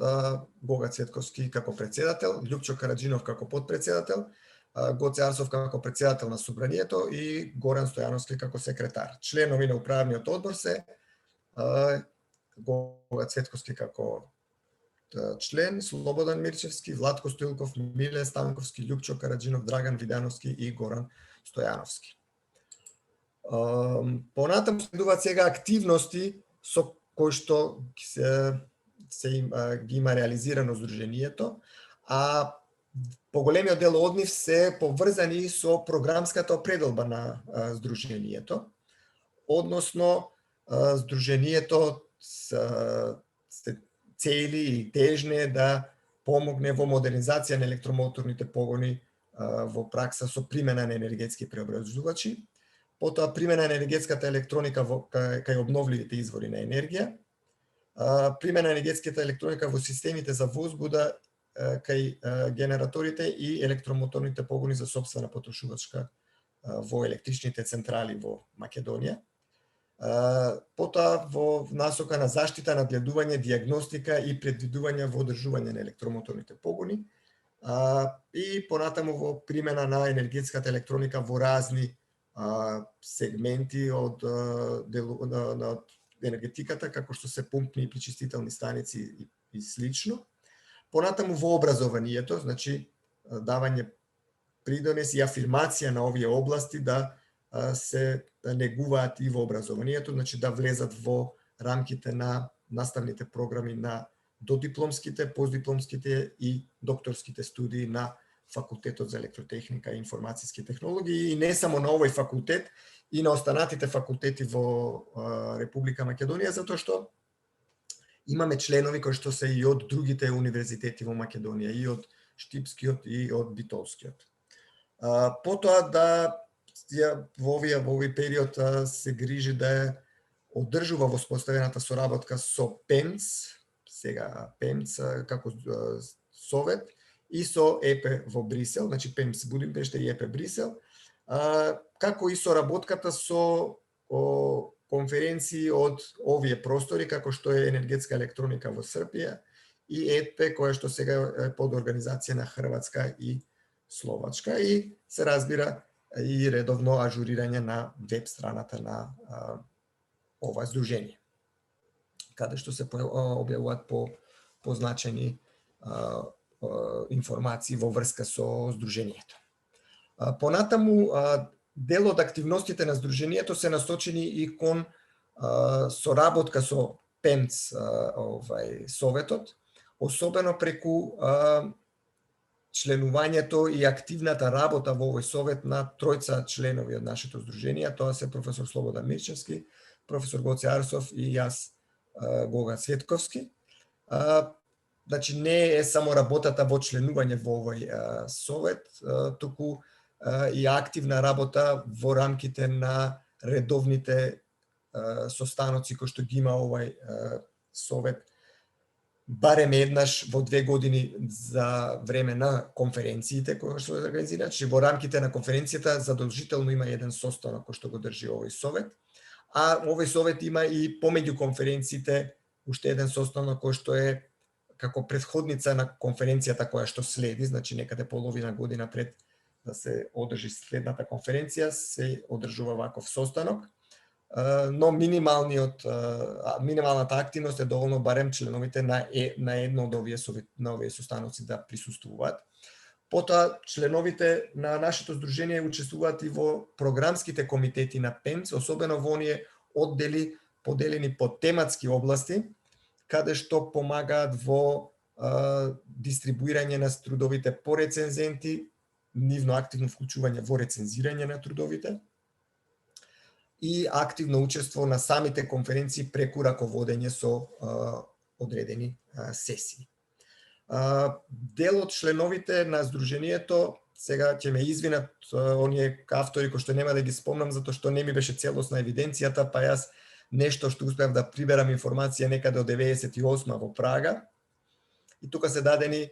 Гога Цветковски како председател, Љупчо Караджинов како подпредседател, Гоце Арсов како председател на собранието и Горан Стојановски како секретар. Членови на управниот одбор се Гога Цветковски како член, Слободан Мирчевски, Владко Стоилков, Миле Станковски, Љупчо Караджинов, Драган Видановски и Горан Стојановски. Понатаму следуваат сега активности со кои што ги има реализирано Сдруженијето, а поголемиот дел од нив се поврзани со програмската определба на Сдруженијето, односно Сдруженијето се цели и тежне да помогне во модернизација на електромоторните погони во пракса со примена на енергетски преобразувачи, потоа примена на енергетската електроника кај обновливите извори на енергија, примена на енергетската електроника во системите за возбуда кај генераторите и електромоторните погони за сопствена потрошувачка во електричните централи во Македонија. Потоа во насока на заштита, нагледување, дијагностика и предвидување во одржување на електромоторните погони, и понатаму во примена на енергетската електроника во разни сегменти од енергетиката, како што се пумпни и пречистителни станици и слично. Понатаму во образованието, значи давање придонес и афирмација на овие области да се негуваат и во образованието, значи да влезат во рамките на наставните програми на додипломските, постдипломските и докторските студии на Факултетот за електротехника и информациски технологии, и не само на овој факултет, и на останатите факултети во Република Македонија, затоа што имаме членови кои што се и од другите универзитети во Македонија, и од Штипскиот и од Битолскиот. Потоа во овој период се грижи да одржува воспоставената соработка со ПЕМЦ, сега ПЕМЦ како совет, и со ЕПЕ во Брисел, значи ПЕМЦ Будимпешта и ЕПЕ Брисел, како и соработката со конференции од овие простори, како што е енергетска електроника во Србија и ЕПЕ, која што сега е под организација на Хрватска и Словачка, и се разбира и редовно ажурирање на веб страната на ова здружение, каде што се објавуваат позначени информации во врска со Сдруженијето. Понатаму, дел од активностите на Сдруженијето се насочени и кон соработка со ПЕМЦ советот, особено преку членувањето и активната работа во овој совет на тројца членови од нашето здружение, тоа се професор Слободан Мирчевски, професор Гоце Арсов и јас, Гога Цветковски. Значи не е само работата во членување во овој совет, туку и активна работа во рамките на редовните состаноци кои што ги има овој совет барем еднаш во 2 години за време на конференциите кои што се организираат. Значи во рамките на конференцијата задолжително има еден состанок кој што го држи овој совет, а овој совет има и помеѓу конференциите уште еден состанок кој што е како претходница на конференцијата која што следи, значи некаде половина година пред да се одржи следната конференција, се одржува ваков состанок, но минималната активност е доволно барем членовите на едно од овие состаноци да присуствуваат. Потоа членовите на нашето здружение учествуваат и во програмските комитети на ПЕМЦ, особено во оние оддели поделени по тематски области, каде што помагаат во дистрибуирање на трудовите по рецензенти, нивно активно вклучување во рецензирање на трудовите и активно учество на самите конференции преку раководење со одредени сесии. Дел од членовите на здруженијето, сега ќе ме извинат оние автори кои што нема да ги спомнам затоа што не ми беше целосна евиденцијата, па јас нешто што успеав да приберам информација некаде од 98 во Прага. И тука се дадени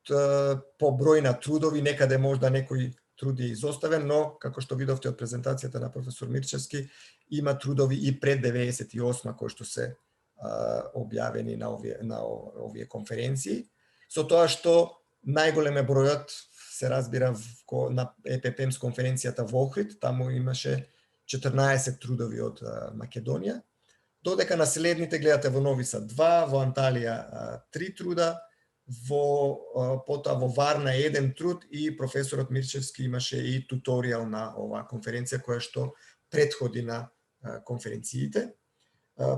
по број на трудови, некаде можда некој труд е изоставен, но како што видовте од презентацијата на професор Мирчевски, има трудови и пред 98 кои што се објавени на овие конференции. Со тоа што најголем е бројот, се разбира, на ЕППМС конференцијата во Охрид, таму имаше 14 трудови од Македонија, додека на следните гледате во Нови Сад 2, во Анталија 3 труда, потоа во Варна еден труд и професорот Мирчевски имаше и туторијал на оваа конференција која што претходи на конференциите.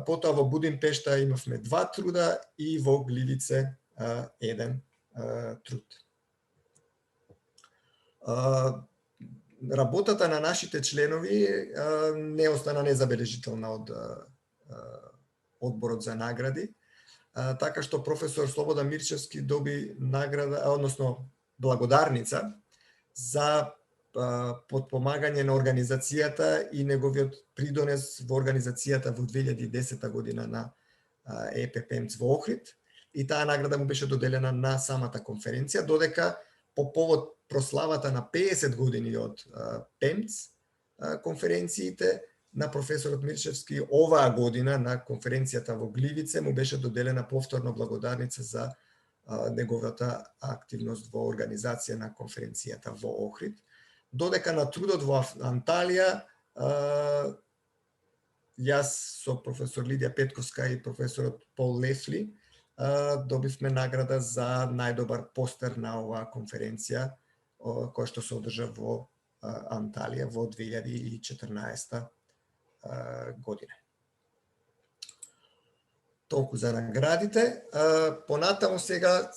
Потоа во Будимпешта имавме 2 труда и во Гливице еден труд. Работата на нашите членови не остана незабележителна од одборот за награди, така што професор Слободан Мирчевски доби награда, односно благодарница за подпомагање на организацијата и неговиот придонес во организацијата во 2010 година на ЕППМЦ во Охрид, и таа награда му беше доделена на самата конференција, додека по повод прославата на 50 години од ПЕМЦ конференциите на професорот Мирчевски оваа година на конференцијата во Гливице му беше доделена повторно благодарница за неговата активност во организација на конференцијата во Охрид. Додека на трудот во Анталија, јас со професор Лидија Петковска и професорот Пол Лефли добивме награда за најдобар постер на оваа конференција, која што се одржа во Анталија во 2014 година. Толку за наградите. Понатаму сега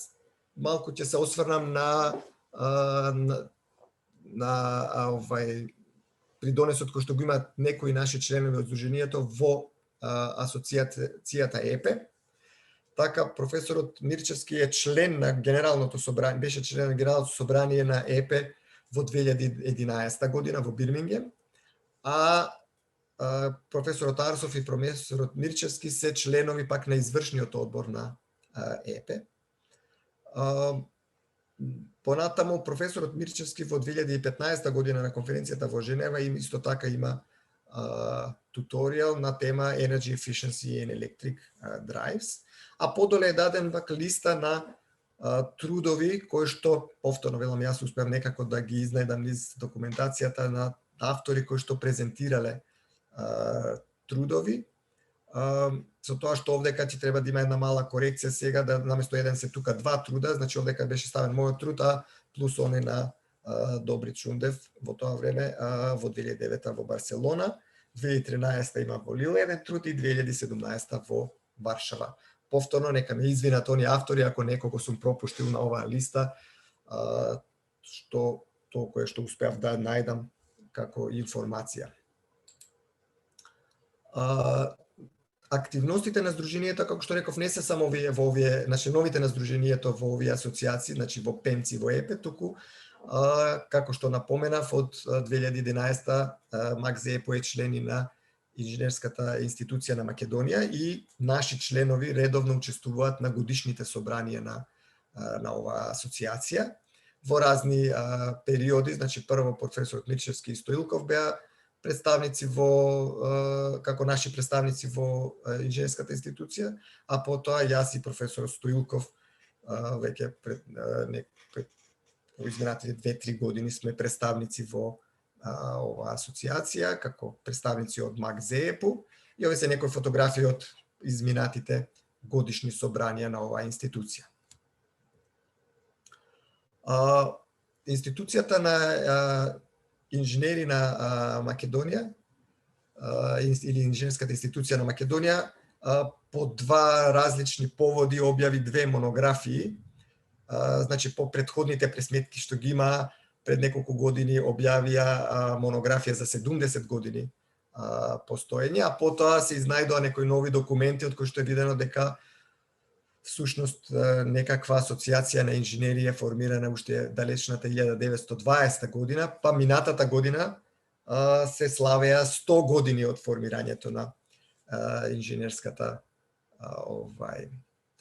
малку ќе се осврнам на овај придонесот кој што го имаат некои наши членови од Сдруженијето во асоциацијата ЕПЕ. Така, професорот Мирчевски е член на Генералното собрание, беше член на Генералното собрание на ЕПЕ во 2011 година во Бирмингем, а професорот Арсов и професорот Мирчевски се членови пак на извршниот одбор на ЕПЕ. Понатаму професорот Мирчевски во 2015 година на конференцијата во Женева исто така има туторијал на тема Energy Efficiency and Electric Drives, а подоле е даден листа на трудови кои што, повторно велам, јас успеав некако да ги изнајдам низ документацијата на автори кои што презентирале трудови. Со тоа што овдека ќе треба да има една мала корекција сега, да наместо еден се тука 2 труда, значи овдека беше ставен мојот труд, а плюс оној на Добри Чундев во тоа време во 2009 во Барселона, 2013 има во Лил еден труд и 2017 во Варшава. Повторно нека ме извинат оние автори ако некого сум пропуштил на оваа листа, што толку е што успеав да најдам како информација. Активностите на Сдруженијето, како што реков, не се само овие во овие, значи новите на Сдруженијето во овие асоциации, значи во ПЕМЦ и во ЕПЕ, туку како што напоменав, од 2011 МАК ЗЕПО е члени на Инженерската институција на Македонија и наши членови редовно учествуваат на годишните собранија на оваа асоциација во разни периоди, значи прво професорот Мирчевски и Стоилков беа представници како наши представници во Инженерската институција, а потоа јас и професор Стоилков веќе пред изминатите 2-3 години сме представници во оваа асоциација како представници од МАК ЗЕПУ и овие се некои фотографии од изминатите годишни собранија на оваа институција. Институцијата на инженери на Македонија или Инженерската институција на Македонија по 2 различни поводи објави 2 монографии. Значи по претходните пресметки што ги има, пред неколку години објавија монографија за 70 години постоење, а потоа се изнајдоа некои нови документи од кои што е видено дека всушност некаква асоциација на инженери е формирана уште далечната 1920 година, па минатата година се славеа 100 години од формирањето на инженерската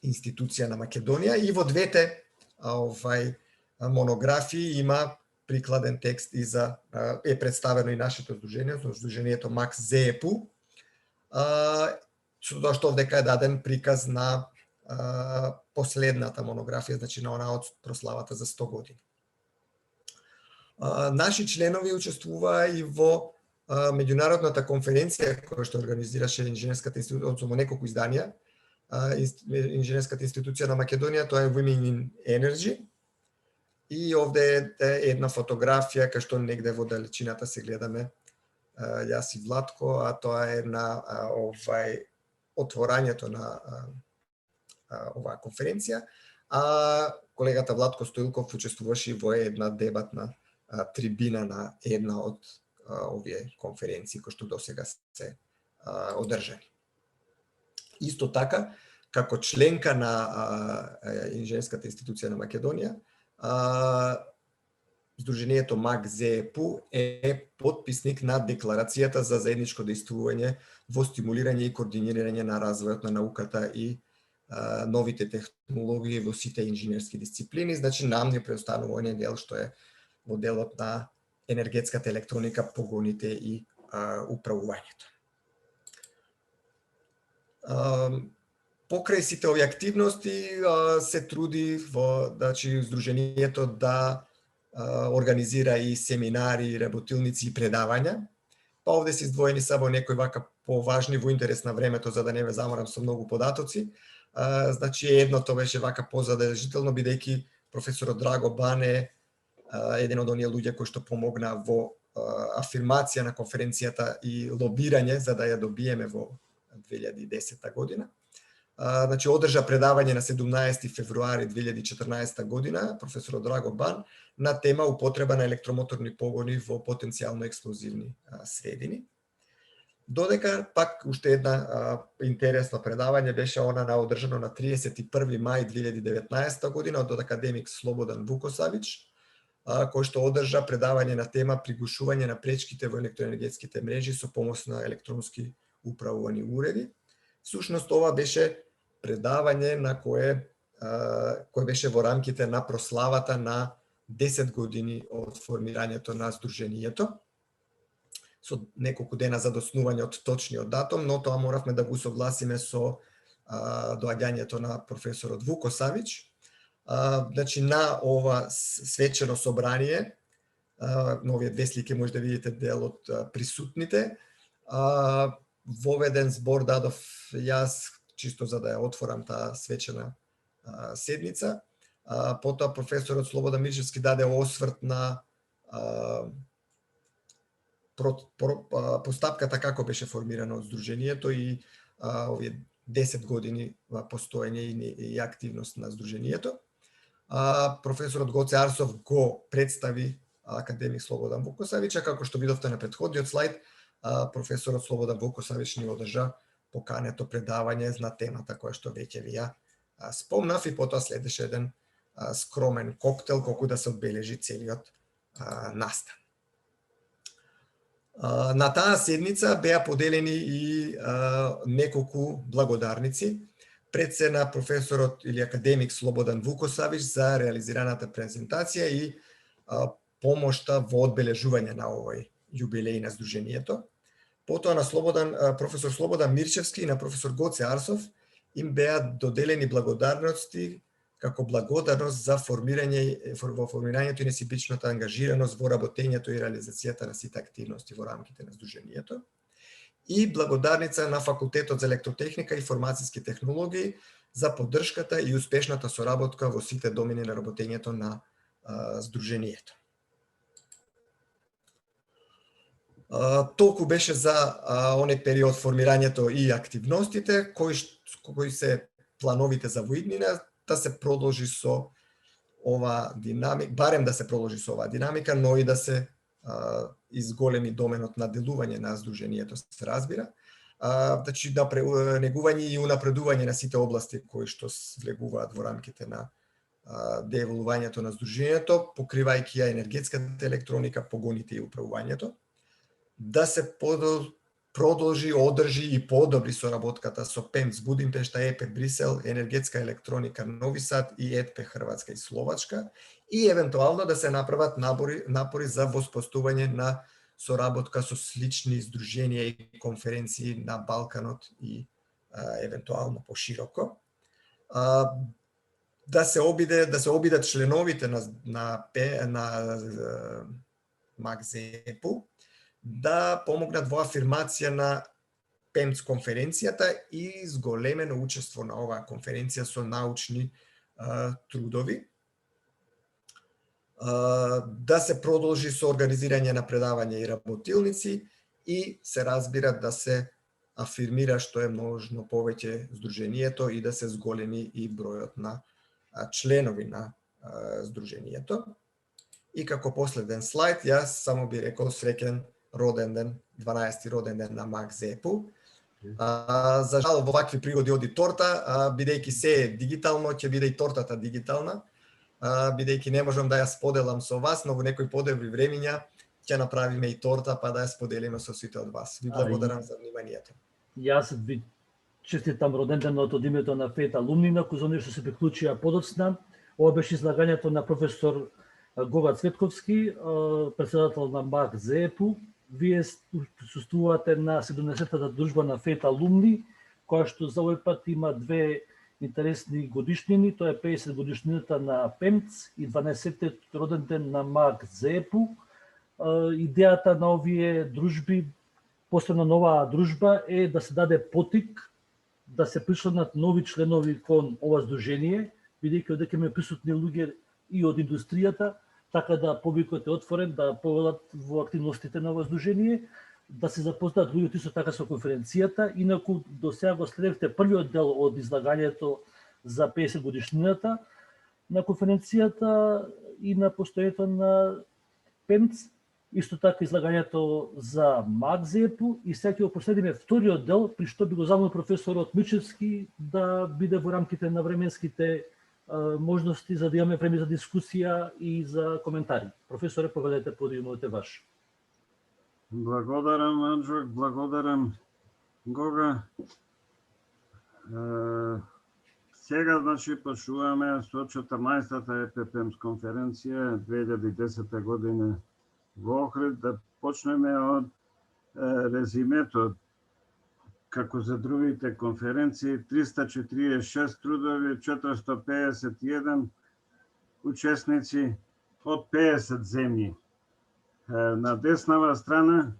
институција на Македонија и во двете монографии има прикладен текст и за е представено и нашето здружение, здружението МАК ЗЕПУ, со тоа што овдека е даден приказ на последната монографија, значи на она од прославата за 100 години. Наши членови учествуваа и во меѓународната конференција која што организираше Инженерската институција, односно неколку изданија, инженерската институција на Македонија, тоа е Women in Energy. И овде е една фотографија кај што негде во далечината се гледаме јас и Владко, а тоа е на отворањето на оваа конференција, а колегата Владко Стоилков учествуваше во една дебатна трибина на една од овие конференции кои што досега се одржани. Исто така, како членка на инженерската институција на Македонија, Сдруженијето МАГ-ЗЕПУ е потписник на декларацијата за заедничко дејствување во стимулирање и координирање на развојот на науката и новите технологии во сите инженерски дисциплини. Значи, нам ни преостанува оној дел што е во делот на енергетската електроника, погоните и управувањето. Покрај сите овие активности се труди значи, Сдруженијето да организира и семинари, работилници и предавања. Па овде се издвоени само некои вака поважни во интерес на времето, за да не ве заморам со многу податоци. Значи, едното беше вака позадолжително, бидејќи професорот Драго Бан е еден од оние луѓе кои што помогна во афирмација на конференцијата и лобирање за да ја добиеме во 2010 година. Значи, одржа предавање на 17 февруари 2014 година професорот Драго Бан на тема употреба на електромоторни погони во потенцијално експлозивни средини. Додека пак уште една интересно предавање беше она одржано на 31 мај 2019 година од академик Слободан Вукосавич, кој што одржа предавање на тема пригушување на пречките во електроенергетските мрежи со помош на електронски управувани уреди. Всушност ова беше предавање на кој беше во рамките на прославата на 10 години од формирањето на Сдруженијето, со неколку дена за доснување од точниот датум, но тоа моравме да го согласиме со доаѓањето на професорот Вукосавич. Значи, на ова свечено собрание, на овие две слики може да видите дел од присутните, воведен збор дадов јас, чисто за да ја отворам таа свечена седница. Потоа професорот Слободан Мирчевски даде осврт на постапката како беше формирано Сдруженијето и овие 10 години постоење и активност на Сдруженијето. Професорот Гоце Арсов го представи академик Слободан Вукосавич, како што видовте на претходниот слайд, професорот Слободан Вукосавич ни одржа покането предавање на темата која што веќе ви ја спомнав, и потоа следеше еден скромен коктел колку да се одбележи целиот настан. На таа седница беа поделени и неколку благодарници, пред се на професорот или академик Слободан Вукосавич за реализираната презентација и помошта во одбележување на овој јубилеј на Сдруженијето. Потоа на професор Слободан Мирчевски и на професор Гоце Арсов им беа доделени благодарности како благодарност за формирањето и несебичната ангажираност во работењето и реализацијата на сите активности во рамките на Сдруженијето, и благодарница на Факултетот за електротехника и информациски технологии за поддршката и успешната соработка во сите домени на работењето на Сдруженијето. Толку беше за оној период формирањето и активностите, кои се плановите за воиднина, да се продолжи со ова динамика, барем да се продолжи со оваа динамика, но и да се изголеми доменот на делување на Сдруженијето, се разбира. Значи, негување и унапредување на сите области кои што влегуваат во рамките на дееволувањето на Сдруженијето, покривајќи ја енергетската електроника, погоните и управувањето, да се продолжи, одржи и подобри соработката со ПЕМС Будимпешта, ЕПЕ Брисел, енергетска електроника Нови Сад и ЕТПЕ Хрватска и Словачка, и евентуално да се направат напори за воспоставување на соработка со слични здруженија и конференции на Балканот и евентуално пошироко. Да се обидат членовите на МАГ-ЗЕПУ да помогнат во афирмација на ПЕМЦ конференцијата и зголемено учество на оваа конференција со научни трудови. Да се продолжи со организирање на предавања и работилници и се разбира да се афирмира што е можно повеќе здруженијето и да се зголеми и бројот на членови на здруженијето. И како последен слайд, јас само би рекол среќен роден ден, 12-ти роден ден на Мак Зепу. За жал во вакви пригоди оди торта, бидејќи се е дигитално, ќе биде и тортата дигитална, бидејќи не можам да ја споделам со вас, но во некои подобри времиња ќе направиме и торта, па да ја споделиме со сите од вас. Ви благодарам за вниманието. Јас ви честитам роден денот од името на Фета Лумнина, кои за нешто се приклучија подоцна. Ова беше излагањето на професор Гога Цветковски, председател на МАК ЗЕПУ. Вие присуствувате на 70-та дружба на Фета Лумни, која што за овој пат има две интересни годишнини. Тоа е 50 годишнината на ПЕМЦ и 12-тиот роден ден на МАК ЗЕПУ. Идејата на овие дружби, посебно на оваа дружба, е да се даде потик, да се причленат нови членови кон ова здружение, бидејќи одека има присутни луѓе и од индустријата, така да публикот е отворен да повелат во активностите на ова здружение, да се запознаат луѓето исто така со конференцијата. Инаку до сега го следевте првиот дел од излагањето за 50 годишнината на конференцијата и на постојањето на ПЕМЦ, исто така излагањето за МАК ЗЕПУ, и сега ќе го проследиме вториот дел, при што би го замолил професорот Мичевски да биде во рамките на временските можности за да имаме време за дискусија и за коментари. Професоре, поведете, подиумот е ваш. Благодарам, Анджо, благодарам, Гога. Сега, значи, почуваме со 14-та ЕППМС конференција 2010 година во Охрид, да почнеме од резимето. Како за другите конференции, 346 трудови, 451 учесници од 50 земји. На деснава страна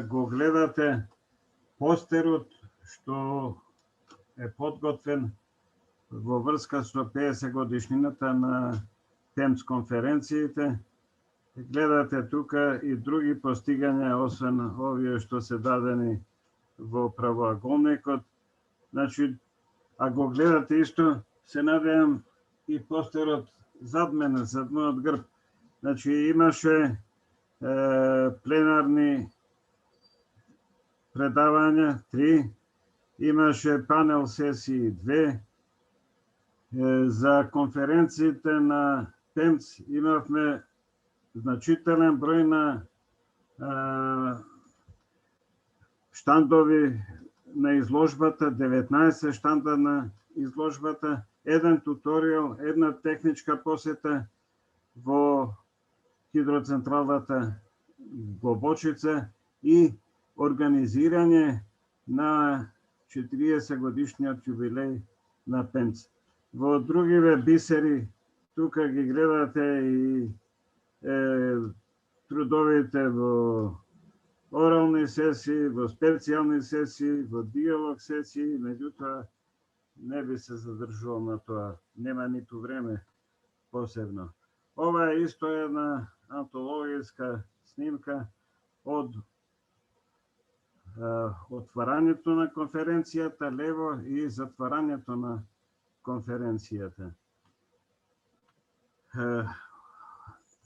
го гледате постерот што е подготвен во врска со 50 годишнината на ПЕМЦ конференциите. Гледате тука и други постигања, освен овие што се дадени во правоаголникот. Значи, а го гледате исто, се надевам и постерот зад мене, зад мојот грб. Значи, имаше пленарни предавања 3, имаше панел сесии 2, за конференциите на ПЕМЦ имавме значителен број на штандови на изложбата, 19 штанда на изложбата, еден туторијал, една техничка посета во хидроцентралата Глобочица и организирање на 40 годишниот јубилеј на ПЕМЦ. Во другиве бисери, тука ги гледате и трудовите во орални сесии, во специјални сесии, во диалог сесии, меѓутоа не би се задржувал на тоа, нема ниту време посебно. Ова е исто една антологиска снимка од отварањето на конференцијата лево и затварањето на конференцијата.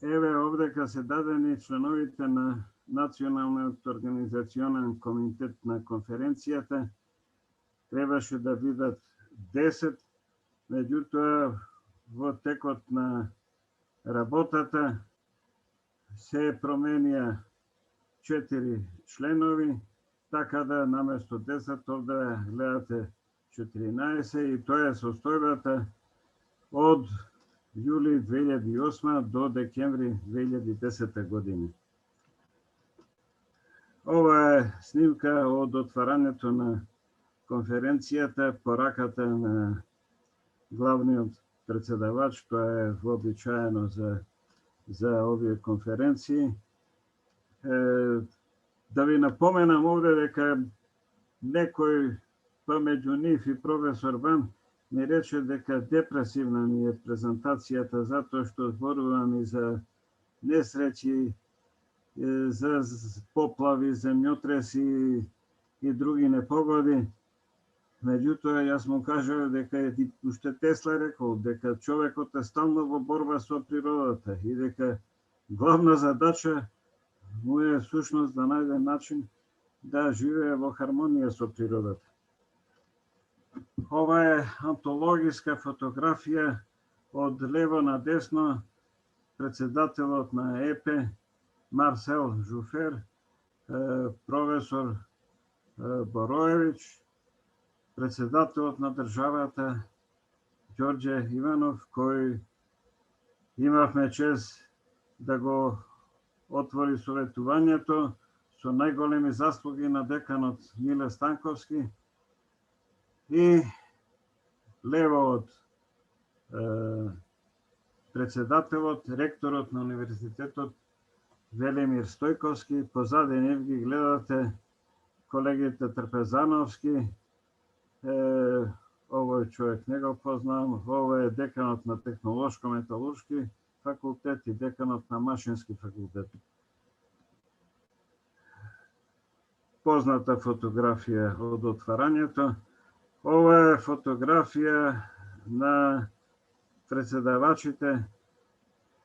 Еве овдека се дадени членовите на Националниот организационен комитет на конференцијата. Требаше да бидат 10, меѓутоа во текот на работата се променија 4 членови, така да наместо 10 овде гледате 14 и тоа е состојбата од јули 2008 до декември 2010 година. Ова е снимка од отварањето на конференцијата, пораката на главниот председавач, тоа е вообичаено за овие конференции. Да ви напоменам овде дека некој помеѓу нив и професор Ван ми рече дека депресивна ми е презентацијата затоа што зборувам и за несреќи, за поплави, земјотреси и други непогоди. Меѓутоа, јас му кажав дека уште Тесла рекол дека човекот е стално во борба со природата и дека главна задача му е сушност да најде начин да живее во хармонија со природата. Ова е антологиска фотографија од лево на десно, председателот на ЕПЕ Марсел Жуфер, професор Бороевич, председателот на државата Ѓорѓе Иванов, кој имавме чест да го отвори советувањето со најголеми заслуги на деканот Миле Станковски, и лево од председателот, ректорот на универзитетот Велимир Стојковски. Позади нив ги гледате колегите Трпезановски, овој човек не го познавам, ова е деканот на технолошко-металуршки факултет и деканот на машински факултет. Позната фотографија од отварањето. Ова е фотографија на председавачите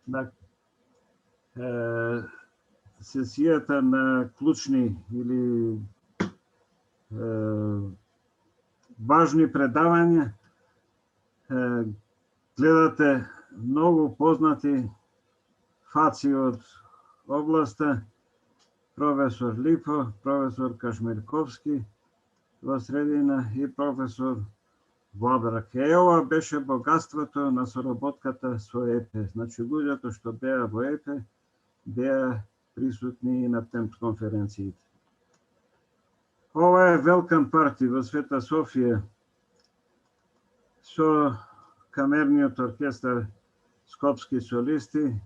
на сесијата на клучни или важни предавања. Гледате многу познати фаци од областа: професор Липо, професор Кашмирковски во средина и професор Владрак. Ова беше богатството на соработката со ЕПЕ. Значи, луѓето што беа во ЕПЕ беа присутни и на темп конференциите. Ова е Велкам парти во Света Софија со камерниот оркестар Скопски солисти.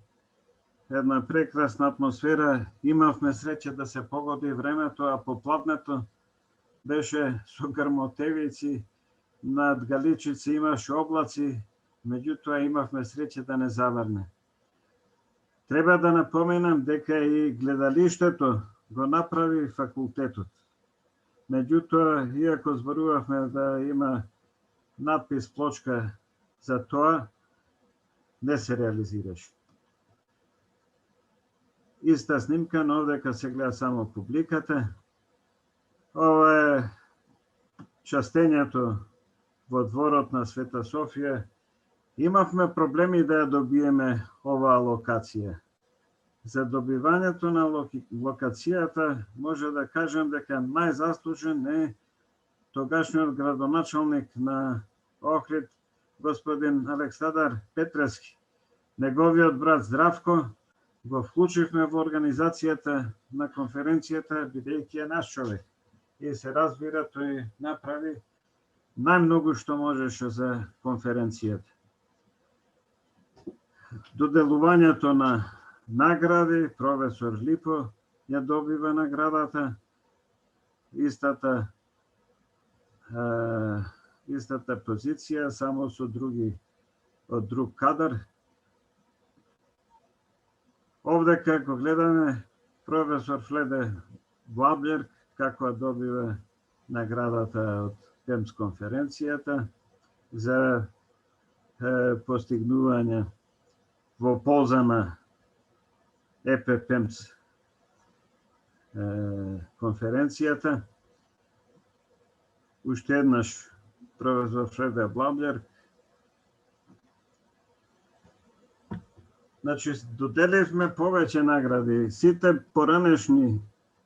Една прекрасна атмосфера. Имавме среќа да се погоди времето, а попладнето беше со грмотевици, над Галичици имаше облаци, меѓутоа имавме среќа да не заврне. Треба да напоменам дека и гледалиштето го направи факултетот. Меѓутоа, иако зборувавме да има надпис плочка за тоа, не се реализираше. Иста снимка, но овдека се гледа само публиката. Ова е частењето во дворот на Света Софија. Имавме проблеми да ја добиеме оваа локација. За добивањето на локацијата може да кажем дека најзаслужен е тогашниот градоначалник на Охрид, господин Александар Петрески. Неговиот брат Здравко го вклучивме во организацијата на конференцијата, бидејќи е наш човек. И се разбира, тој направи најмногу што можеше за конференцијата. Доделувањето на награди, професор Липо ја добива наградата, истата позиција, само со од друг кадар. Овдека го гледаме професор Фледе Блаблер како добива наградата од ПЕМС конференцијата за постигнување во полза на ЕПЕ ПЕМС конференцијата. Уште еднаш професор Фледе Блаблер. Значи, доделивме повеќе награди. Сите поранешни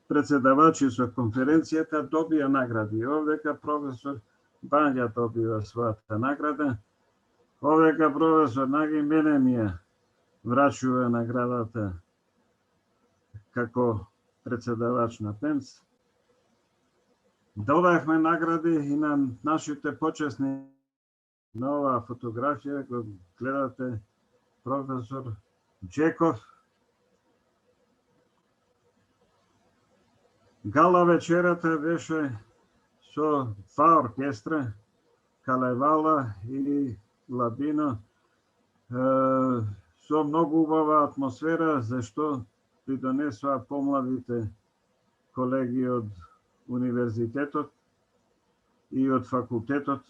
председавачи со конференцијата добија награди. Овдека професор Бања добива својата награда. Овдека професор Наги мене ми ја врачува наградата како председавач на ПЕМС. Додавме награди и на нашите почесни. На оваа фотографија го гледате професор Джеков. Гала вечерата беше со два оркестра, Калевала и Лабино, со многу убава атмосфера, зашто придонесоа помладите колеги од универзитетот и од факултетот.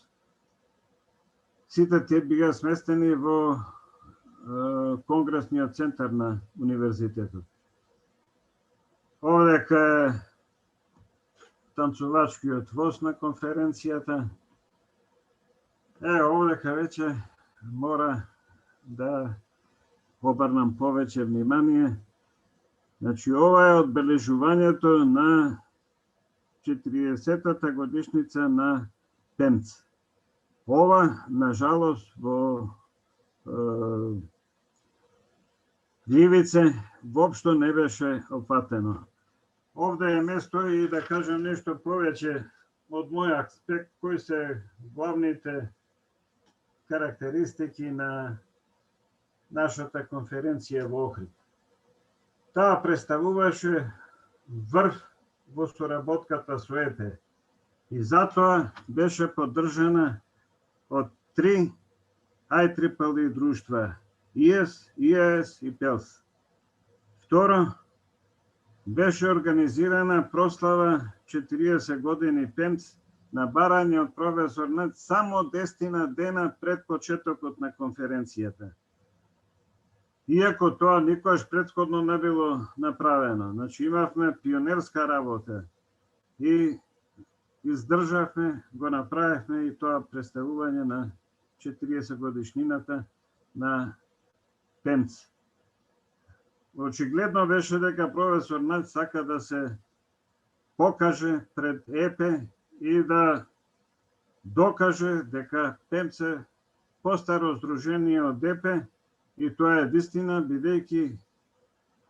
Сите тие беа сместени во конгресниот центар на универзитетот. Овдека е танцувачкиот воз на конференцијата. Овдека веќе мора да обрнам повеќе внимание. Значи, ова е одбележувањето на 40-та годишница на ПЕМЦ. Ова, нажалост, во Ливице воопшто не беше опфатено. Овде е место и да кажам нешто повеќе од мој аспект, кои се главните карактеристики на нашата конференција во Охрид. Таа представуваше врв во соработката со ЕПЕ и затоа беше поддржана од 3 IEEE друштва, ИЕС, ИАС и ПЕЛС. Второ, беше организирана прослава 40 години ПЕМЦ на барање од професор Нец само 10 дена пред почетокот на конференцијата. Иако тоа никош претходно не било направено. Значи, имавме пионерска работа и издржавме, го направивме и тоа представување на 40 годишнината на ПЕМЦ. Очигледно беше дека професор Најц сака да се покаже пред ЕПЕ и да докаже дека ПЕМЦ е постаро здружение од ЕПЕ и тоа е вистина, бидејќи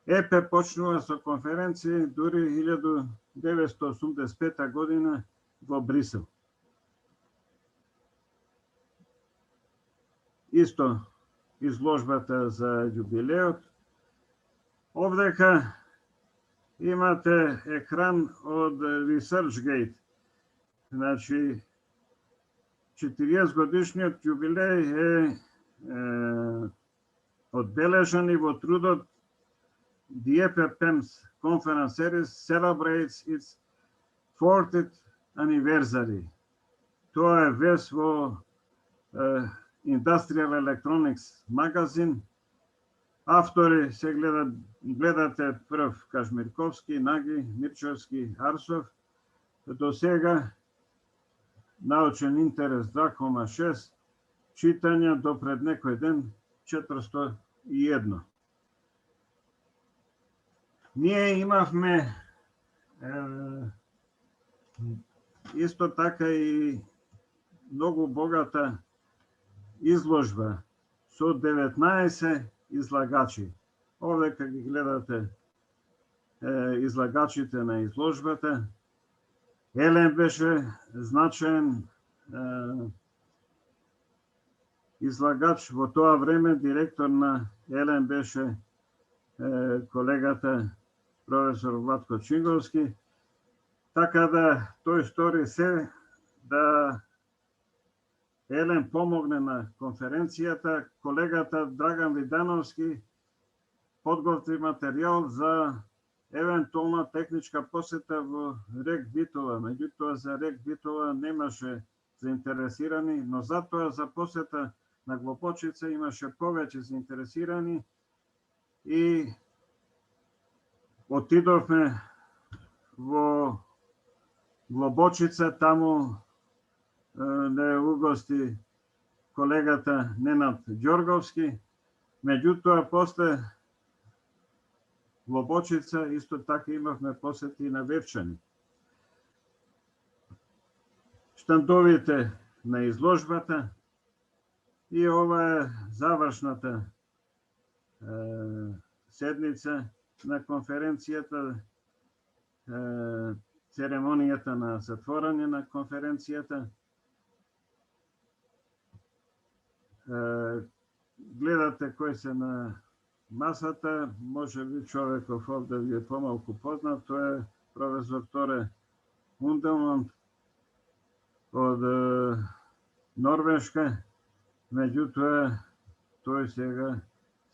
ЕПЕ почнува со конференции дури 1985 година во Брисел. Исто изложбата за јубилеот. Овдека имате екран од ResearchGate. Значи, 40 годишниот јубилеј е одбележан и во трудот The EPE PEMS Conference Series celebrates its 40th anniversary. Тоа е вес во Industrial Electronics магазин. Автори се гледате прв Кажмирковски, Наги, Мирчовски, Арсов. До сега научен интерес 2,6, читања до пред некој ден 401. Ние имавме исто така и многу богата изложба со 19 излагачи. Овдека ги гледате излагачите на изложбата. Елен беше значаен излагач во тоа време. Директор на Елен беше колегата професор Владко Чинговски. Така да тој стори се да Елен помогне на конференцијата. Колегата Драган Видановски подготви материјал за евентуална техничка посета во Рек Битола. Меѓутоа за Рек Битола немаше заинтересирани, но затоа за посета на Глобочица имаше повеќе заинтересирани и отидовме во Глобочица, таму не угости колегата Ненад Ѓорговски. Меѓутоа, после Глобочица исто така имавме посети на Вевчани. Штандовите на изложбата и ова е завршната седница на конференцијата, церемонијата на затворање на конференцијата. Гледате кои се на масата, може би човеков овде ви е помалку познат, тоа е професор Торе Унделман, од Норвешка, меѓутоа тој сега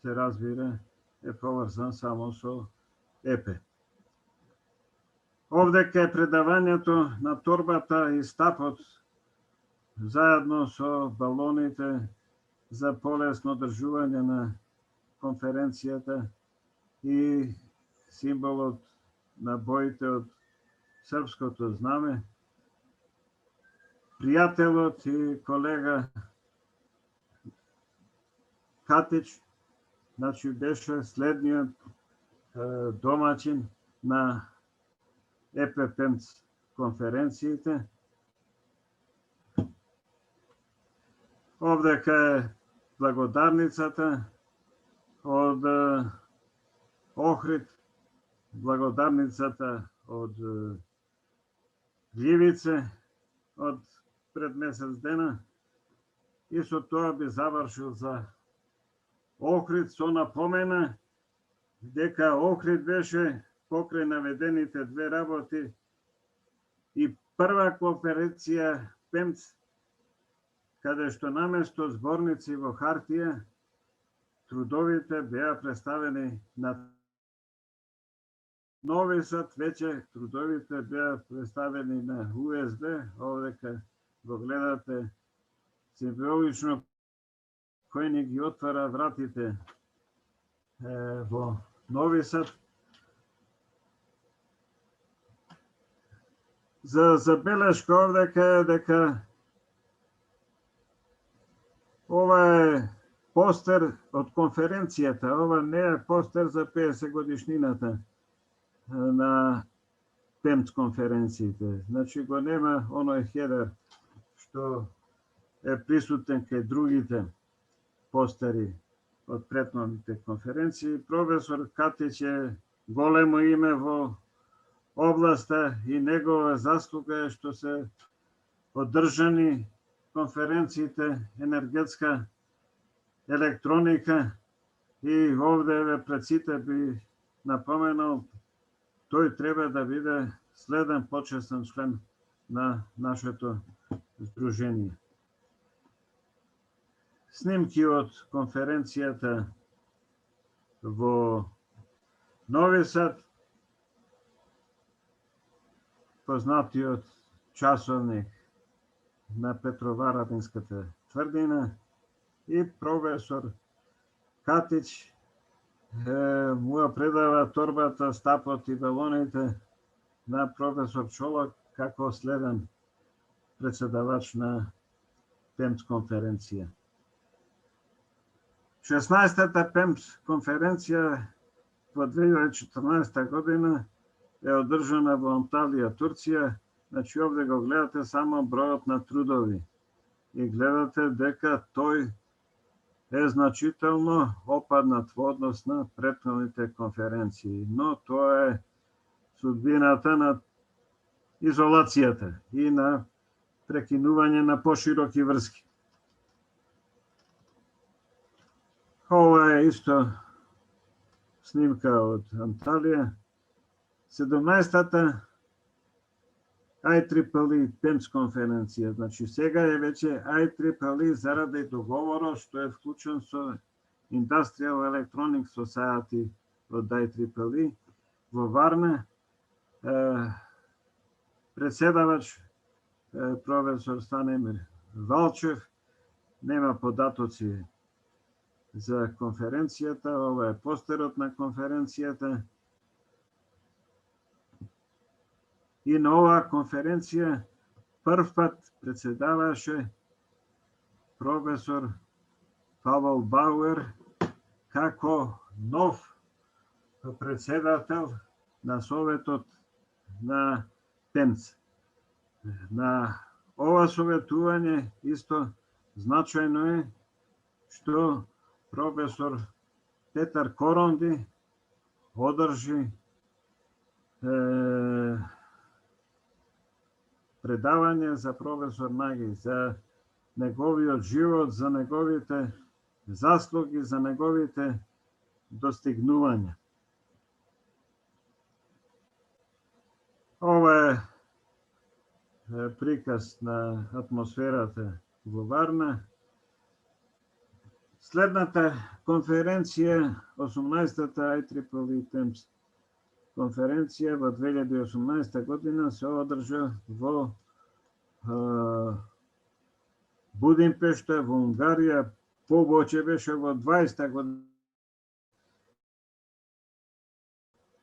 се разбира е поврзан само со ЕПЕ. Овдека е предавањето на торбата и стапот заедно со балоните за полесно одржување на конференцијата и символот на боите од српското знаме. Пријателот и колега Катич, значи беше следниот домаќин на ЕППМЦ конференциите. Овдека е благодарницата од Охрид, благодарницата од Љивице од пред месец дена, и со тоа би завршил за Охрид со напомена дека Охрид беше покрај наведените две работи и прва конференција ПЕМЦ, каде што наместо зборници во хартија, трудовите беа представени на Нови Сад, веќе трудовите беа представени на USB. Овдека го гледате символично кој ни ги отвара вратите во Нови Сад. За забелешка овдека е дека ова е постер од конференцијата, ова не е постер за 50 годишнината на ПЕМЦ конференциите. Значи го нема оној хедер што е присутен кај другите постери од претходните конференции. Професор Катич е големо име во областа и негова заслуга е што се одржани конференциите енергетска електроника, и овде пред сите би напоменал, тој треба да биде следен почесен член на нашето здружение. Снимки од конференцијата во Нови Сад, познатиот часовник на Петроварадинската тврдина, и професор Катич му предава торбата, стапот и балоните на професор Чолак како следен председавач на ПЕМЦ конференција. 16-та ПЕМЦ конференција во 2014 година е одржана во Анталија, Турција. Значи овде го гледате само бројот на трудови и гледате дека тој е значително опаднат во однос на претходните конференции, но тоа е судбината на изолацијата и на прекинување на пошироки врски. Ова е исто снимка од Анталија. 17-та IEEE ПЕМЦ конференција, значи сега е веќе IEEE заради договорот што е вклучен со Industrial Electronic Society од IEEE во Варна. Председавач професор Станимир Валчев, нема податоци за конференцијата, ова е постерот на конференцијата. И на оваа конференција прв пат председаваше професор Павел Бауер како нов председател на Советот на ПЕМЦ. На ова советување исто значајно е што професор Петар Коронди одржи предавање за професор Наги, за неговиот живот, за неговите заслуги, за неговите достигнувања. Ова е приказ на атмосферата во Варна. Следната конференција, 18-та IEEE TEMS конференција во 2018 година се одржа во Будимпешта, во Унгарија. Повеќе беше во 20-та година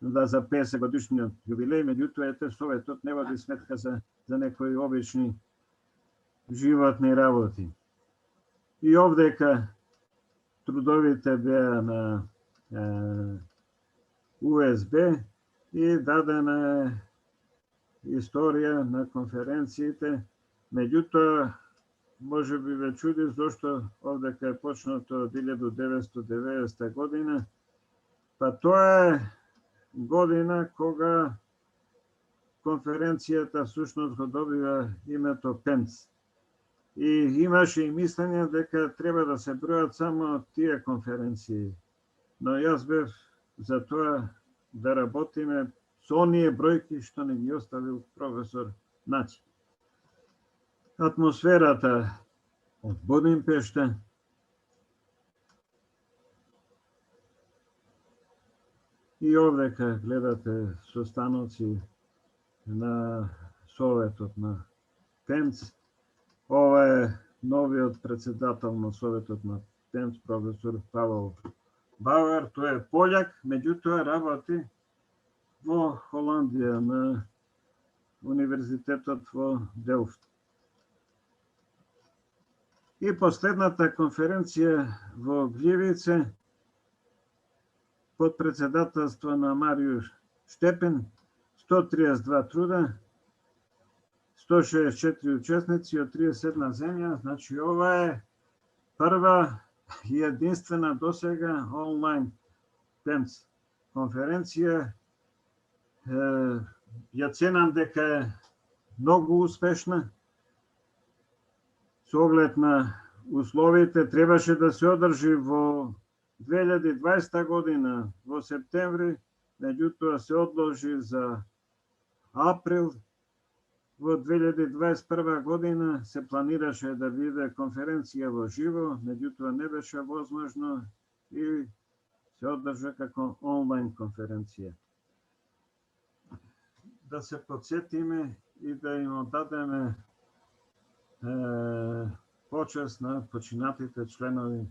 за 50 годишниот јубилеј, меѓутоа ете Советот не води сметка за некои обични животни работи. И овдека трудовите беа на USB и дадена историја на конференциите, меѓутоа може би ве чуди зошто овдека е почнато од 1990 година, па тоа е година кога конференцијата всушност го добива името PEMS. И имаше и мислење дека треба да се бројат само тие конференции. Но јас бев за тоа да работиме со оние бројки што не ги оставил професор Начи. Атмосферата од Будимпешта и овдека гледате состаноци на Советот на TEMS. Ова е новиот председател на Советот на TEMS, професор Павел Бауер. Тој е пољак, меѓутоа работи во Холандија на Универзитетот во Делфт. И последната конференција во Гљивице под председателство на Маријуш Штепен, 132 труда, 164 учесници од 31 земја. Значи ова е прва и единствена досега онлайн TEMS конференција. Ја ценам дека е многу успешна. Со оглед на условите требаше да се одржи во 2020 година во септември, меѓутоа се одложи за април. Во 2021 година се планираше да биде конференција во живо, меѓутоа не беше возможно и се одржа како онлайн конференција. Да се подсетиме и да им оддадеме почест на починатите членови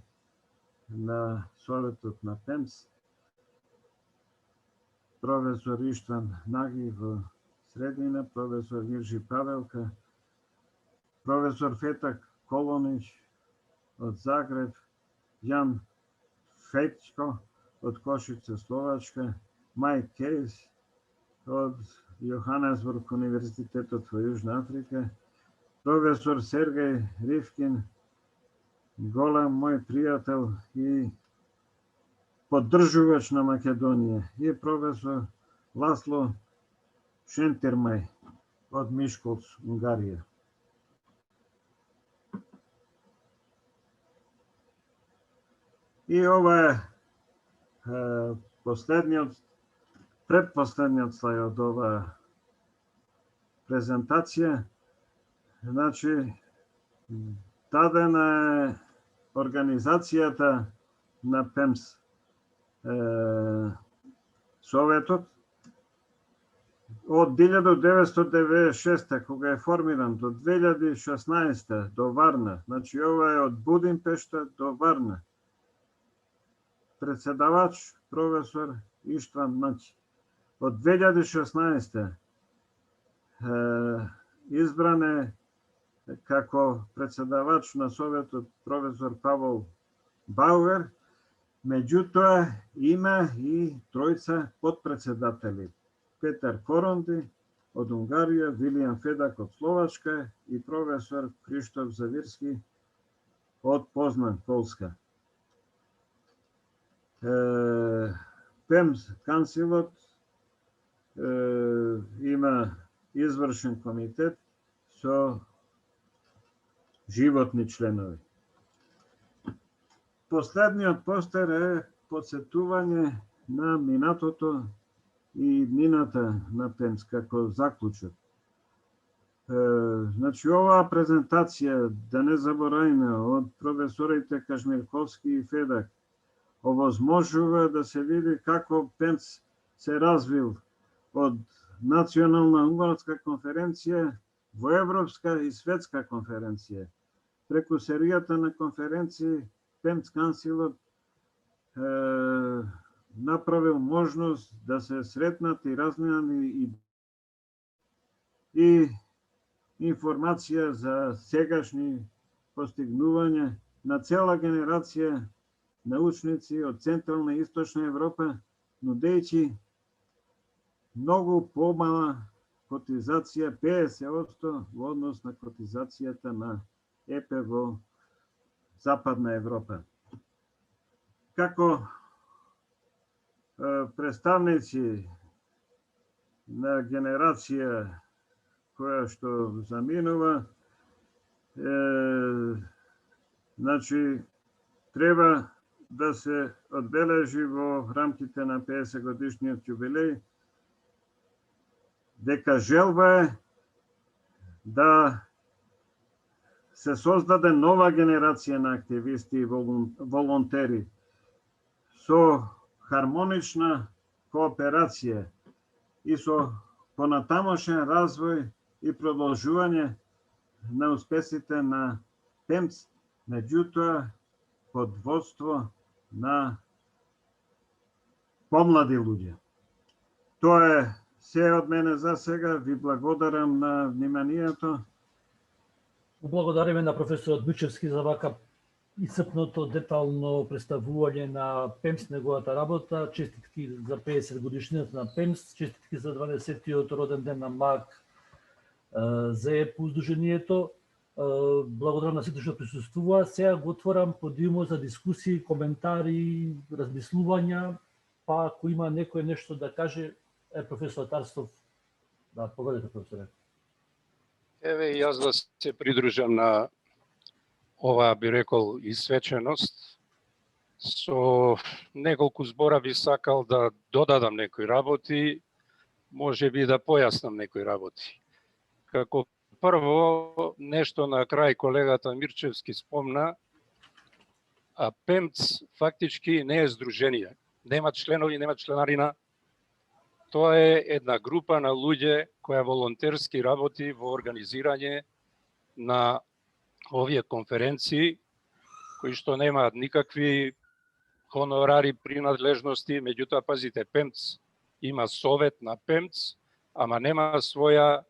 на Советот на TEMS, професор Иштван Наги во средина, професор Иржи Павелка, професор Фетак Колонич од Загреб, Јан Фејчко од Кошице, Словачка, Мајк Кейс од Јоханесбург Универзитетот во Јужна Африка, професор Сергеј Ривкин, голем мој пријател и поддржувач на Македонија, и професор Ласло Шентермај од Мишколц, Унгарија. И ова е предпоследниот слај од ова презентација. Значи, дадена е организацијата на PEMS Советот од 1996 кога е формиран до 2016 до Варна. Значи ова е од Будимпешта до Варна. Председавач професор Иштван Начи. Од 2016 избран е како председавач на Советот професор Павел Бауер, меѓутоа има и тројца подпредседатели. Петар Коронди од Унгарија, Вилијам Федак од Словачка и професор Криштоф Завирски од Познан, Полска. PEMS Кансилот има извршен комитет со животни членови. Последниот постер е подсетување на минатото и иднината на PEMS како заклучок. Значи, оваа презентација, да не забораваме, од професорите Кажмирковски и Федак, овозможува да се види како ПЕМЦ се развил од национална унгарска конференција во европска и светска конференција. Преку серијата на конференции, ПЕМЦ Кансилот направил можност да се сретнат и разменани и информација за сегашни постигнувања на цела генерација научници од Централна и Источна Европа, нудејќи многу помала котизација, 50% во однос на котизацијата на ЕПЕ во Западна Европа. Како представници на генерација која што заминува, значи, треба да се одбележи во рамките на 50 годишниот јубилеј дека желба е да се создаде нова генерација на активисти и волонтери со хармонична кооперација и со понатамошен развој и продолжување на успесите на ПЕМЦ, меѓутоа под водство на помлади луѓе. Тоа е се од мене за сега. Ви благодарам на вниманието. Благодариме на професорот Мирчевски за вака исцрпното, детално представување на ПЕМС, неговата работа. Честитки за 50 годишнината на ПЕМС, честитки за 20-тиот роден ден на МАГ за ЕПУ Сдруженијето. Благодарам на сите што присуствуваа. Сега го отворам подиумот за дискусии, коментари, размислувања, па ако има некој нешто да каже, професор Тарстов, да, поведете, професоре. Еве и јас да се придружам на оваа, би рекол, исвеченост. Со неколку збора би сакал да додадам некои работи, може би да појаснам некои работи. Како прво, нешто на крај колегата Мирчевски спомна, а ПЕМЦ фактички не е здружение. Нема членови, нема членарина. Тоа е една група на луѓе која волонтерски работи во организирање на овие конференции, кои што немаат никакви хонорари, принадлежности, меѓутоа, пазите, ПЕМЦ има совет на ПЕМЦ, ама нема своја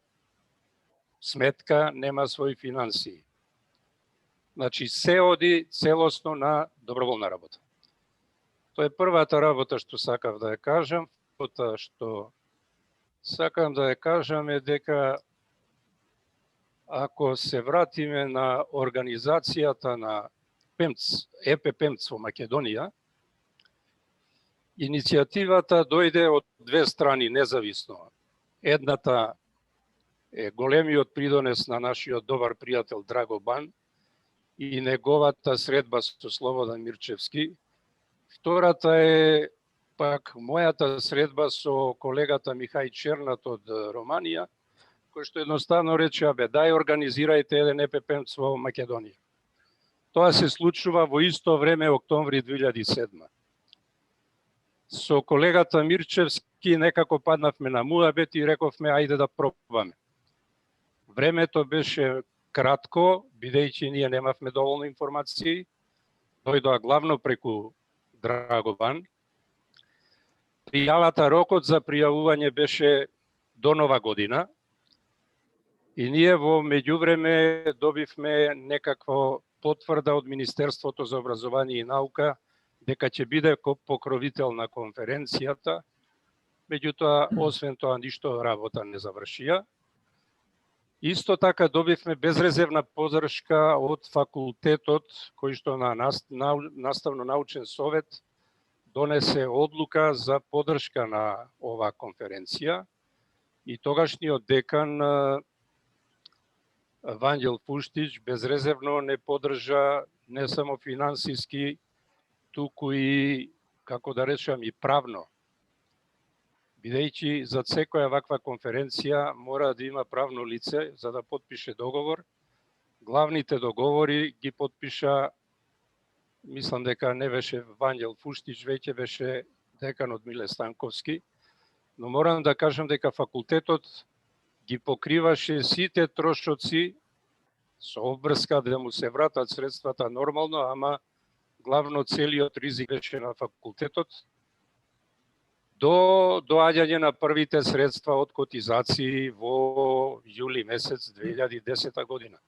сметка, нема своји финансии. Значи, се оди целосно на доброволна работа. Тоа е првата работа што сакав да ја кажам. Втората што сакам да ја кажам е дека ако се вратиме на организацијата на ПЕМЦ, ЕПЕ ПЕМЦ во Македонија, иницијативата дојде од две страни независно. Едната е големиот придонес на нашиот добар пријател Драго Бан и неговата средба со Слободан Мирчевски. Втората е пак мојата средба со колегата Михај Чернат од Романија, кој што едноставно рече, абе, дај организирајте еден ЕПЕ ПЕМЦ во Македонија. Тоа се случува во исто време, октомври 2007. Со колегата Мирчевски некако паднавме на муабет и рековме, ајде да пробаме. Времето беше кратко, бидејќи ние немавме доволно информации, дојдоа главно преку Драгобан. Пријавата, рокот за пријавување беше до Нова година и ние во меѓувреме добивме некаква потврда од Министерството за образование и наука дека ќе биде покровител на конференцијата, меѓутоа, освен тоа, ништо работа не завршија. Исто така добивме безрезервна поддршка од факултетот, кој што на наставно-научен совет донесе одлука за поддршка на оваа конференција и тогашниот декан Ванџел Пуштич безрезервно не поддржа не само финансиски, туку и, како да речам, и правно. бидејќи за секоја ваква конференција мора да има правно лице за да потпише договор. Главните договори ги потпиша, мислам дека не беше Ванјел Фуштич, веќе беше деканот Миле Станковски, но морам да кажам дека факултетот ги покриваше сите трошоци со обврска да му се вратат средствата нормално, ама главно целиот ризик беше на факултетот до доаѓање на првите средства од котизации во јули месец 2010 година.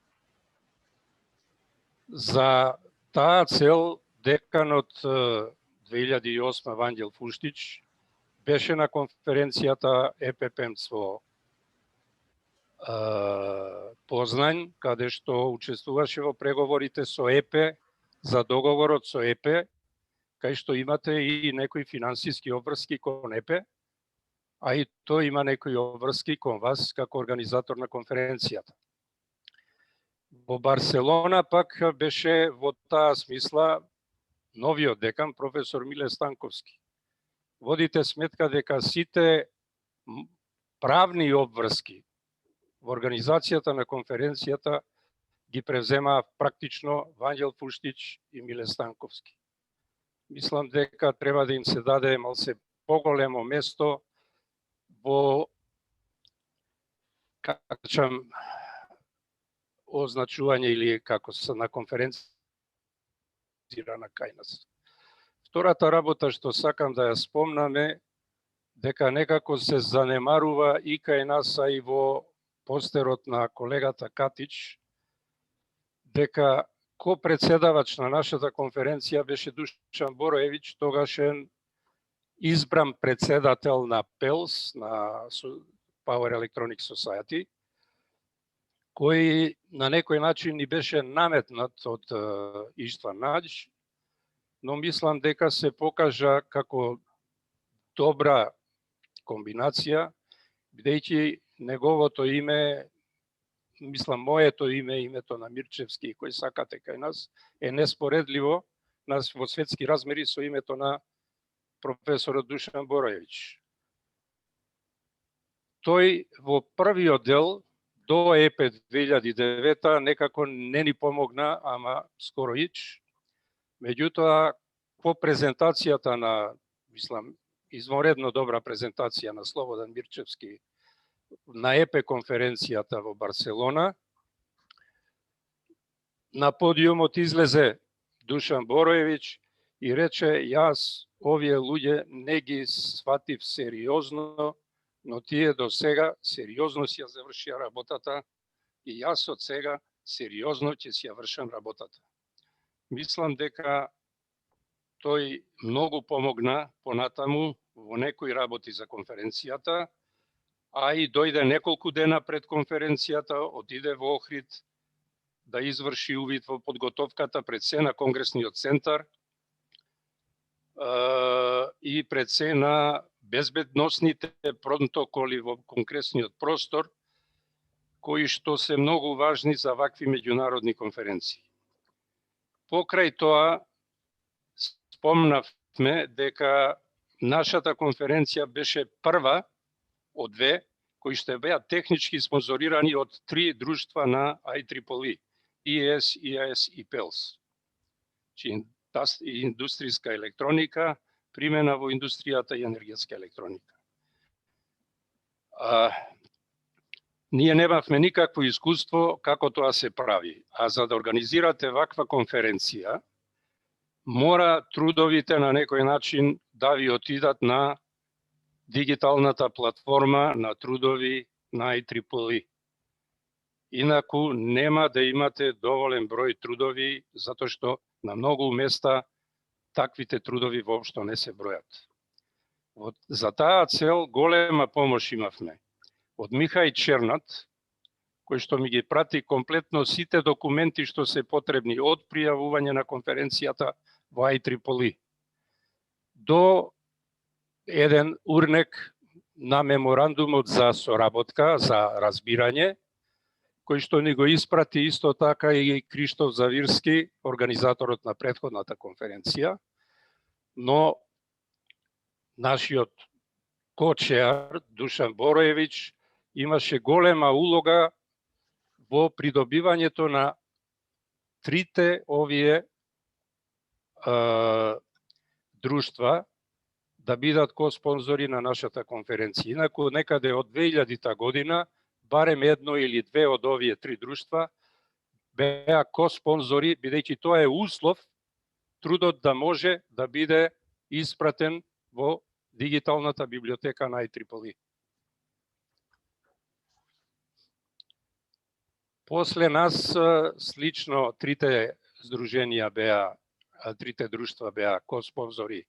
За таа цел деканот 2008 Ванјел Фуштич беше на конференцијата ЕППМЦ во Познај, каде што учествуваше во преговорите со ЕПЕ за договорот со ЕПЕ, кај што имате и некои финансиски обврски кон ЕПЕ, а и тој има некои обврски кон вас како организатор на конференцијата. Во Барселона пак беше во таа смисла новиот декан, професор Миле Станковски. Водите сметка дека сите правни обврски во организацијата на конференцијата ги превзема практично Ванјел Фуштич и Миле Станковски. Мислам дека треба да им се даде малце поголемо место во означување или како се на конференција на кај нас. Втората работа што сакам да ја спомнаме, дека некако се занемарува и кај нас, а и во постерот на колегата Катич, дека ко-председавач на нашата конференција беше Душан Бороевиќ, тогашен избран председател на ПЕЛС, на Power Electronic Society, кој на некој начин ни беше наметнат од Иштван Наџ, но мислам дека се покажа како добра комбинација, бидејќи неговото име, мислам моето име, името на Мирчевски, кој сакате кај нас, е неспоредливо нас во светски размери со името на професорот Душан Бороевиќ. Тој во првиот дел до ЕПЕ 2009 некако не ни помогна, ама скоро ич. Меѓутоа, по презентацијата на, мислам, извонредно добра презентација на Слободан Мирчевски на ЕПЕ конференцијата во Барселона, на подиумот излезе Душан Бороевиќ и рече: јас овие луѓе не ги сватив сериозно, но тие до сега сериозно си ја завршија работата и јас од сега сериозно ќе си ја вршам работата. Мислам дека тој многу помогна понатаму во некои работи за конференцијата, а и дојде неколку дена пред конференцијата, отиде во Охрид да изврши увид во подготовката пред се на Конгресниот центар и пред се на безбедносните протоколи во конгресниот простор, кои што се многу важни за вакви меѓународни конференции. Покрај тоа, спомнавме дека нашата конференција беше прва од две, кои што беа технички спонзорирани од 3 друштва на IEEE, ES, EAS и PELS. Индустријска електроника, примена во индустријата и енергетска електроника. Ние немавме никакво искуство како тоа се прави, а за да организирате ваква конференција, мора трудовите на некој начин да ви отидат на дигиталната платформа на трудови на IEEE. Инаку нема да имате доволен број трудови, затоа што на многу места таквите трудови воопшто не се бројат. За таа цел голема помош имавме од Михај Чернат, кој што ми ги прати комплетно сите документи што се потребни од пријавување на конференцијата во IEEE до еден урнек на меморандумот за соработка, за разбирање, кој што ни го испрати исто така и Криштоф Завирски, организаторот на претходната конференција, но нашиот Кочеар Душан Бороевич имаше голема улога во придобивањето на трите овие друштва да бидат коспонзори на нашата конференција. Инаку некаде од 2000 година барем едно или две од овие три друштва беа коспонзори, бидејќи тоа е услов трудот да може да биде испратен во дигиталната библиотека на IEEE. После нас слично трите здруженија беа, трите друштва беа коспонзори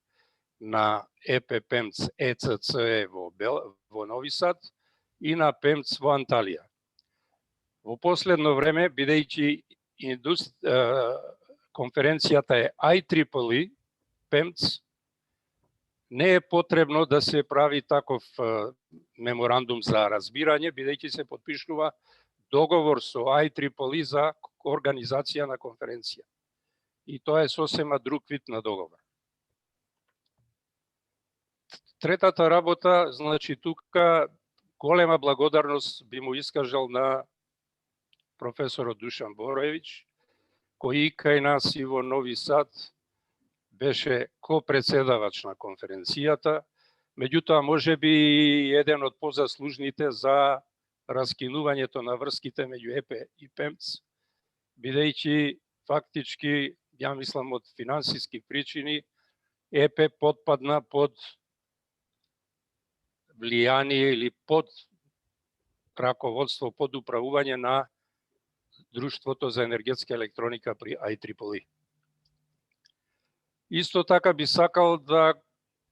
на ЕП ПЕМЦ ЕЦЦЕ во Нови Сад и на ПЕМЦ во Анталија. Во последно време, бидејќи конференцијата е IEEE, ПЕМЦ, не е потребно да се прави таков меморандум за разбирање, бидејќи се потпишува договор со IEEE за организација на конференција. И тоа е сосема друг вид на договор. Третата работа, значи тука голема благодарност би му искажал на професорот Душан Бороевич, кој и кај нас и во Нови Сад беше копредседавач на конференцијата, меѓутоа можеби еден од позаслужните за раскинувањето на врските меѓу ЕП и ПЕМЦ, бидејќи фактички, ја мислам од финансиски причини, ЕП потпадна под влијание или под раководство, под управување на Друштвото за енергетска електроника при IEEE. Исто така би сакал да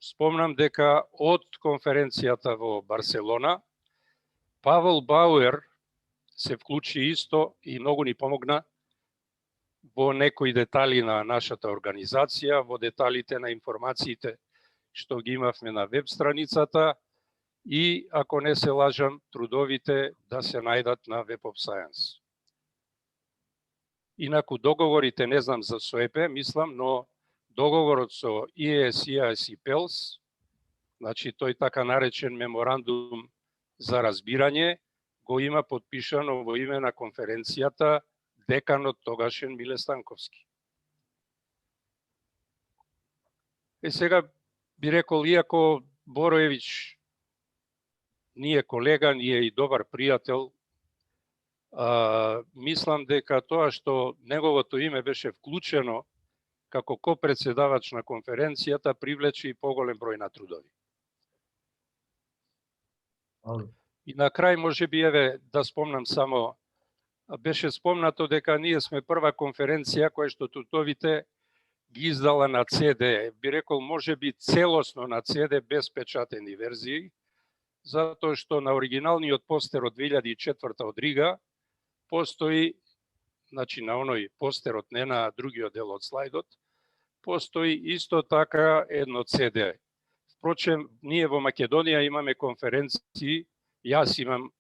спомнам дека од конференцијата во Барселона, Павел Бауер се вклучи исто и многу ни помогна во некои детали на нашата организација, во деталите на информациите што ги имавме на веб страницата и, ако не се лажам, трудовите да се најдат на Web of Science. Инаку договорите, не знам за СОЕП, мислам, но договорот со ИЕС, ИАС и ПЕЛС, значи тој така наречен меморандум за разбирање, го има подпишано во име на конференцијата деканот тогашен Миле Станковски. Сега би рекол, иако Бороевич ние колега, ние и добар пријател, мислам дека тоа што неговото име беше вклучено како копредседавач на конференцијата привлече и поголем број на трудови. И на крај можеби еве да спомнам само, беше спомнато дека ние сме прва конференција која што трудовите ги издала на CD, би рекол можеби целосно на CD без печатени верзии, затоа што на оригиналниот постер од 2004 од Рига постои, значи на оној постерот, не на другиот дел од слайдот, постои исто така едно CD. Впрочем, ние во Македонија имаме конференции, јас имам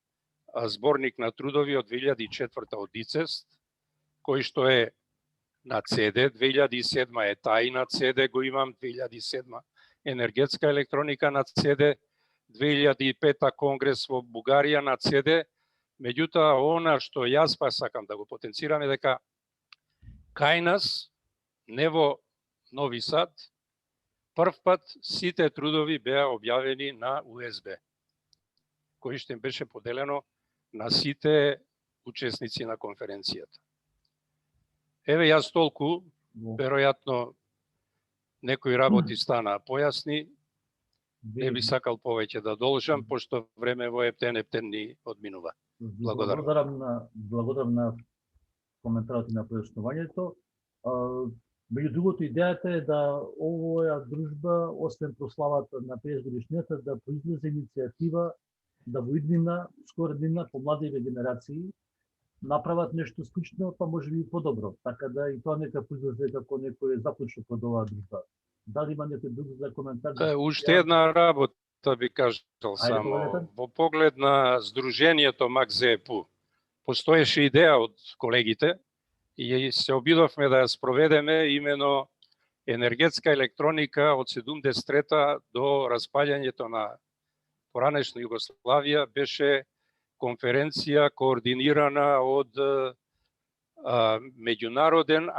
зборник на трудови од 2004 од ИЦЕСТ, кој што е на CD, 2007 е тај на CD, го имам 2007 енергетска електроника на CD, 2005 конгрес во Бугарија на CD, меѓутоа она што јас па сакам да го потенцираме дека кај нас, не во Нови Сад, прв пат сите трудови беа објавени на USB, кој што им беше поделено на сите учесници на конференцијата. Еве јас толку, веројатно некои работи стана појасни, не би сакал повеќе да должам, пошто време во ептен ни одминува. Благодарам на коментарот и на појаснувањето. Меѓу другото, идејата е да овоја дружба, освен прославата на 50 годишнината, да произлезе иницијатива да во иднина, скоро иднина, помладиве генерации направат нешто слично, па може би по-добро. Така да и тоа нека произлезе како некој заклучок од оваа дружба. Дали има некој друг за коментар? Уште една работа би кажал само. Во поглед на Сдруженијето МАК-ЗЕПУ, постоеше идеја од колегите и се обидовме да ја спроведеме имено енергетска електроника од 73-та до распаѓањето на поранешна Југославија беше конференција координирана од меѓународен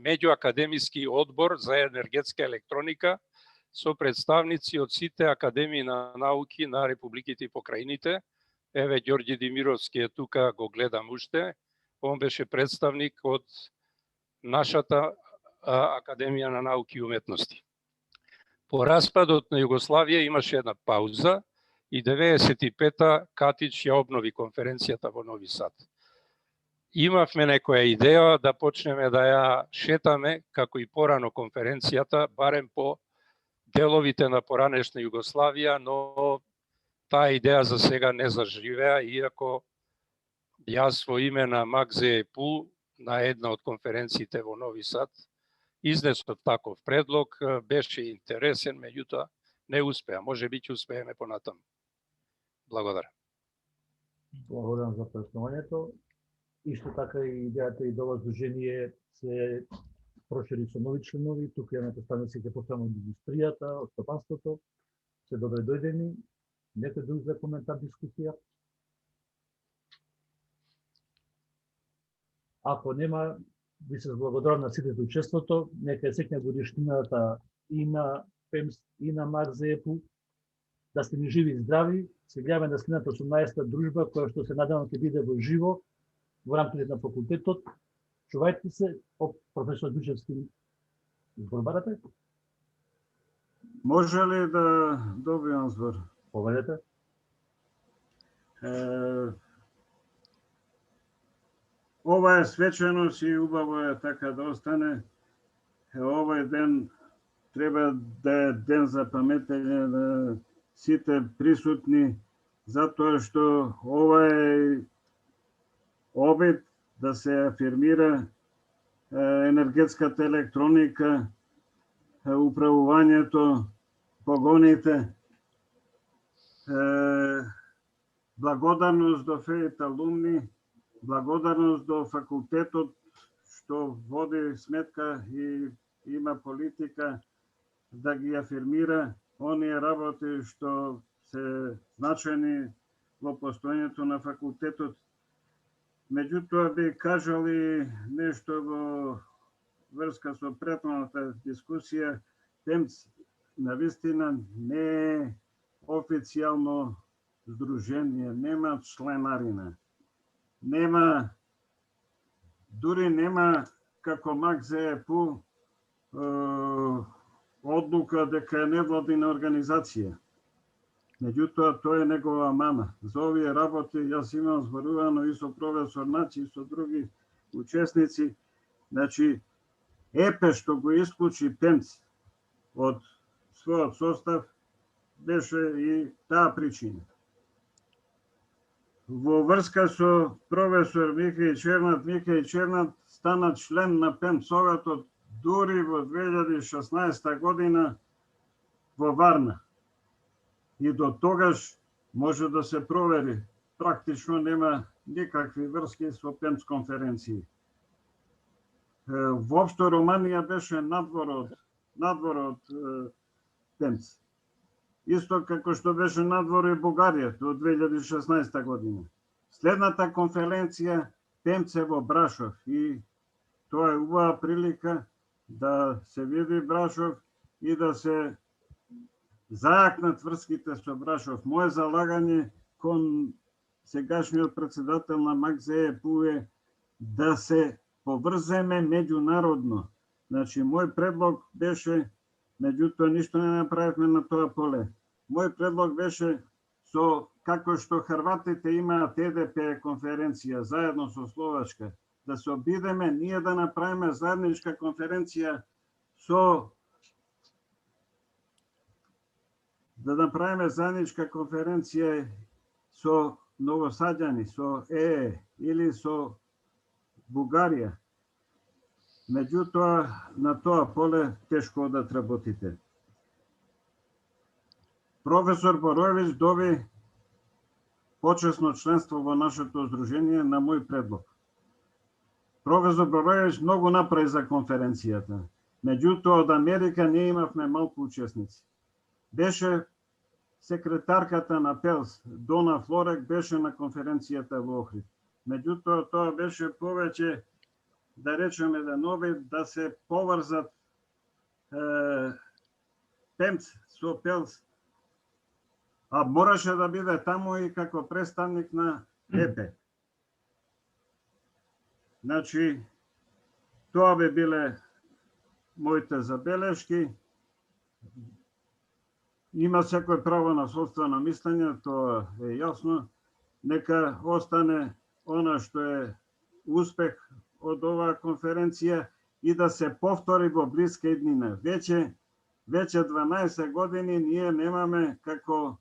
меѓуакадемиски одбор за енергетска електроника со представници од сите академии на науки на републиките и покрајните. Еве Ѓорѓи Димировски е тука, го гледам уште. Он беше представник од нашата Академија на науки и уметности. По распадот на Југославија имаше една пауза и 95-та Катич ја обнови конференцијата во Нови Сад. Имавме некоја идеја да почнеме да ја шетаме, како и порано конференцијата, барем по деловите на поранешна Југославија, но таа идеја за сега не заживеа, иако јас во име на МАК-ЗЕПУ на една од конференциите во Нови Сад изнесов таков предлог, беше интересен, меѓутоа не успеа. Може би ќе успееме понатаму. Благодарам. Благодарам за појаснувањето. Исто така и идејата и до ова здружение се прошири со нови членови. Тука имаме представници ќе постојано од индустријата, од стопанството. Се добре дојдени. Некој друг за коментар, дискусија? Ако нема, ви се благодарам на сите за учеството. Нека е секоја годишнината и на ПЕМС и на МАК-ЗЕПУ. Да сте ни живи и здрави. Се гледаме на следната 18-та дружба, која што се надевам ќе биде во живо во рамките на факултетот. Чувајте се, професор Дучевски, изборбарате? Може ли да добијам збор? Поведете. Ова е свеченост и убаво е така да остане. Овој ден треба да е ден за паметење на сите присутни, затоа што ова е обид да се афирмира енергетската електроника, управувањето, погоните. Благодарност до ФЕИТ алумни, благодарност до факултетот што води сметка и има политика да ги афирмира оние работи што се значени во постојањето на факултетот. Меѓутоа би кажал и нешто во врска со претходната дискусија. ПЕМС навистина не е официјално здружение, нема членарина. Дури нема како МАК-ЗЕПУ одлука дека е невладина организација. Меѓутоа, тоа е негова мана. За овие работи јас имам зборувано и со професор Начи и со други учесници. Значи, ЕПЕ што го исклучи ПЕМС од својот состав беше и таа причина. Во врска со професор Михај Чернат стана член на ПЕМС-овето дури во 2016 година во Варна. И до тогаш може да се провери. Практично нема никакви врски со ПЕМС конференции. Воопшто Романија беше надвор од ПЕМС. Исто како што беше надвор и Бугарија до 2016 година. Следната конференција ПЕМС е во Брашов и тоа е убава прилика да се види Брашов и да се зајакнат врските со Брашов. Моје залагање кон сегашниот председател на МАК-ЗЕПУ е да се поврземе меѓународно. Значи, мој предлог беше, меѓутоа ништо не направивме на тоа поле. Мој предлог беше со како што хрватите имаат ЕДП конференција заедно со Словачка, да се обидеме ние да направиме заедничка конференција со новосаѓани, со ЕЕ или со Бугарија. Меѓутоа, на тоа поле тешко да работите. Професор Боројевиќ доби почесно членство во нашето здружение на мој предлог. Професор Боројевиќ многу направи за конференцијата. Меѓутоа, од Америка ние имавме малку учесници. Беше секретарката на Пелс, Дона Флорек, беше на конференцијата во Охрид. Меѓутоа, тоа беше повеќе, да речеме, еден обид да се поврзат Пемц со Пелс, а мораше да биде таму и како представник на ЕПЕ. Значи, тоа би биле моите забелешки. Има секој право на собствено мислење, тоа е јасно. Нека остане она што е успех од оваа конференција и да се повтори во блиска иднина. Веќе 12 години ние немаме како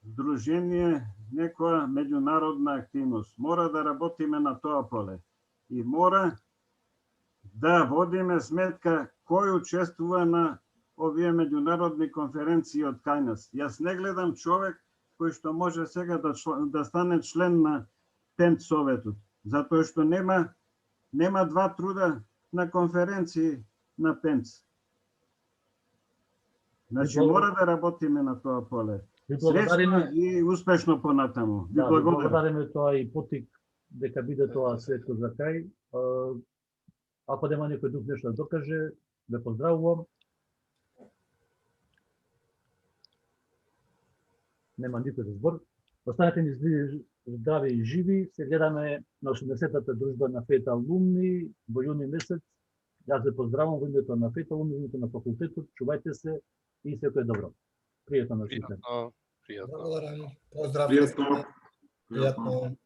здружение некоја меѓународна активност. Мора да работиме на тоа поле. И мора да водиме сметка кој учествува на овие меѓународни конференции од кај нас. Јас не гледам човек кој што може сега да стане член на Пемц советот, затоа што нема два труда на конференции на Пемц. Значи мора да работиме на тоа поле. Среќно и успешно понатаму. Ви благодариме тоа и потик дека биде тоа светко за крај. Ако нема некој друг нешто да докаже, ве поздравувам. Нема никој збор. Останете ни здрави и живи. Се гледаме на 80-та дружба на Фета Алумни во јуни месец. Јас ве поздравувам во името на Фета Алумни, во името на факултетот. Чувајте се и секој добро. Пријатно на сите. Пријатно. Благодарам. Поздрав. Пријатно. Пријатно.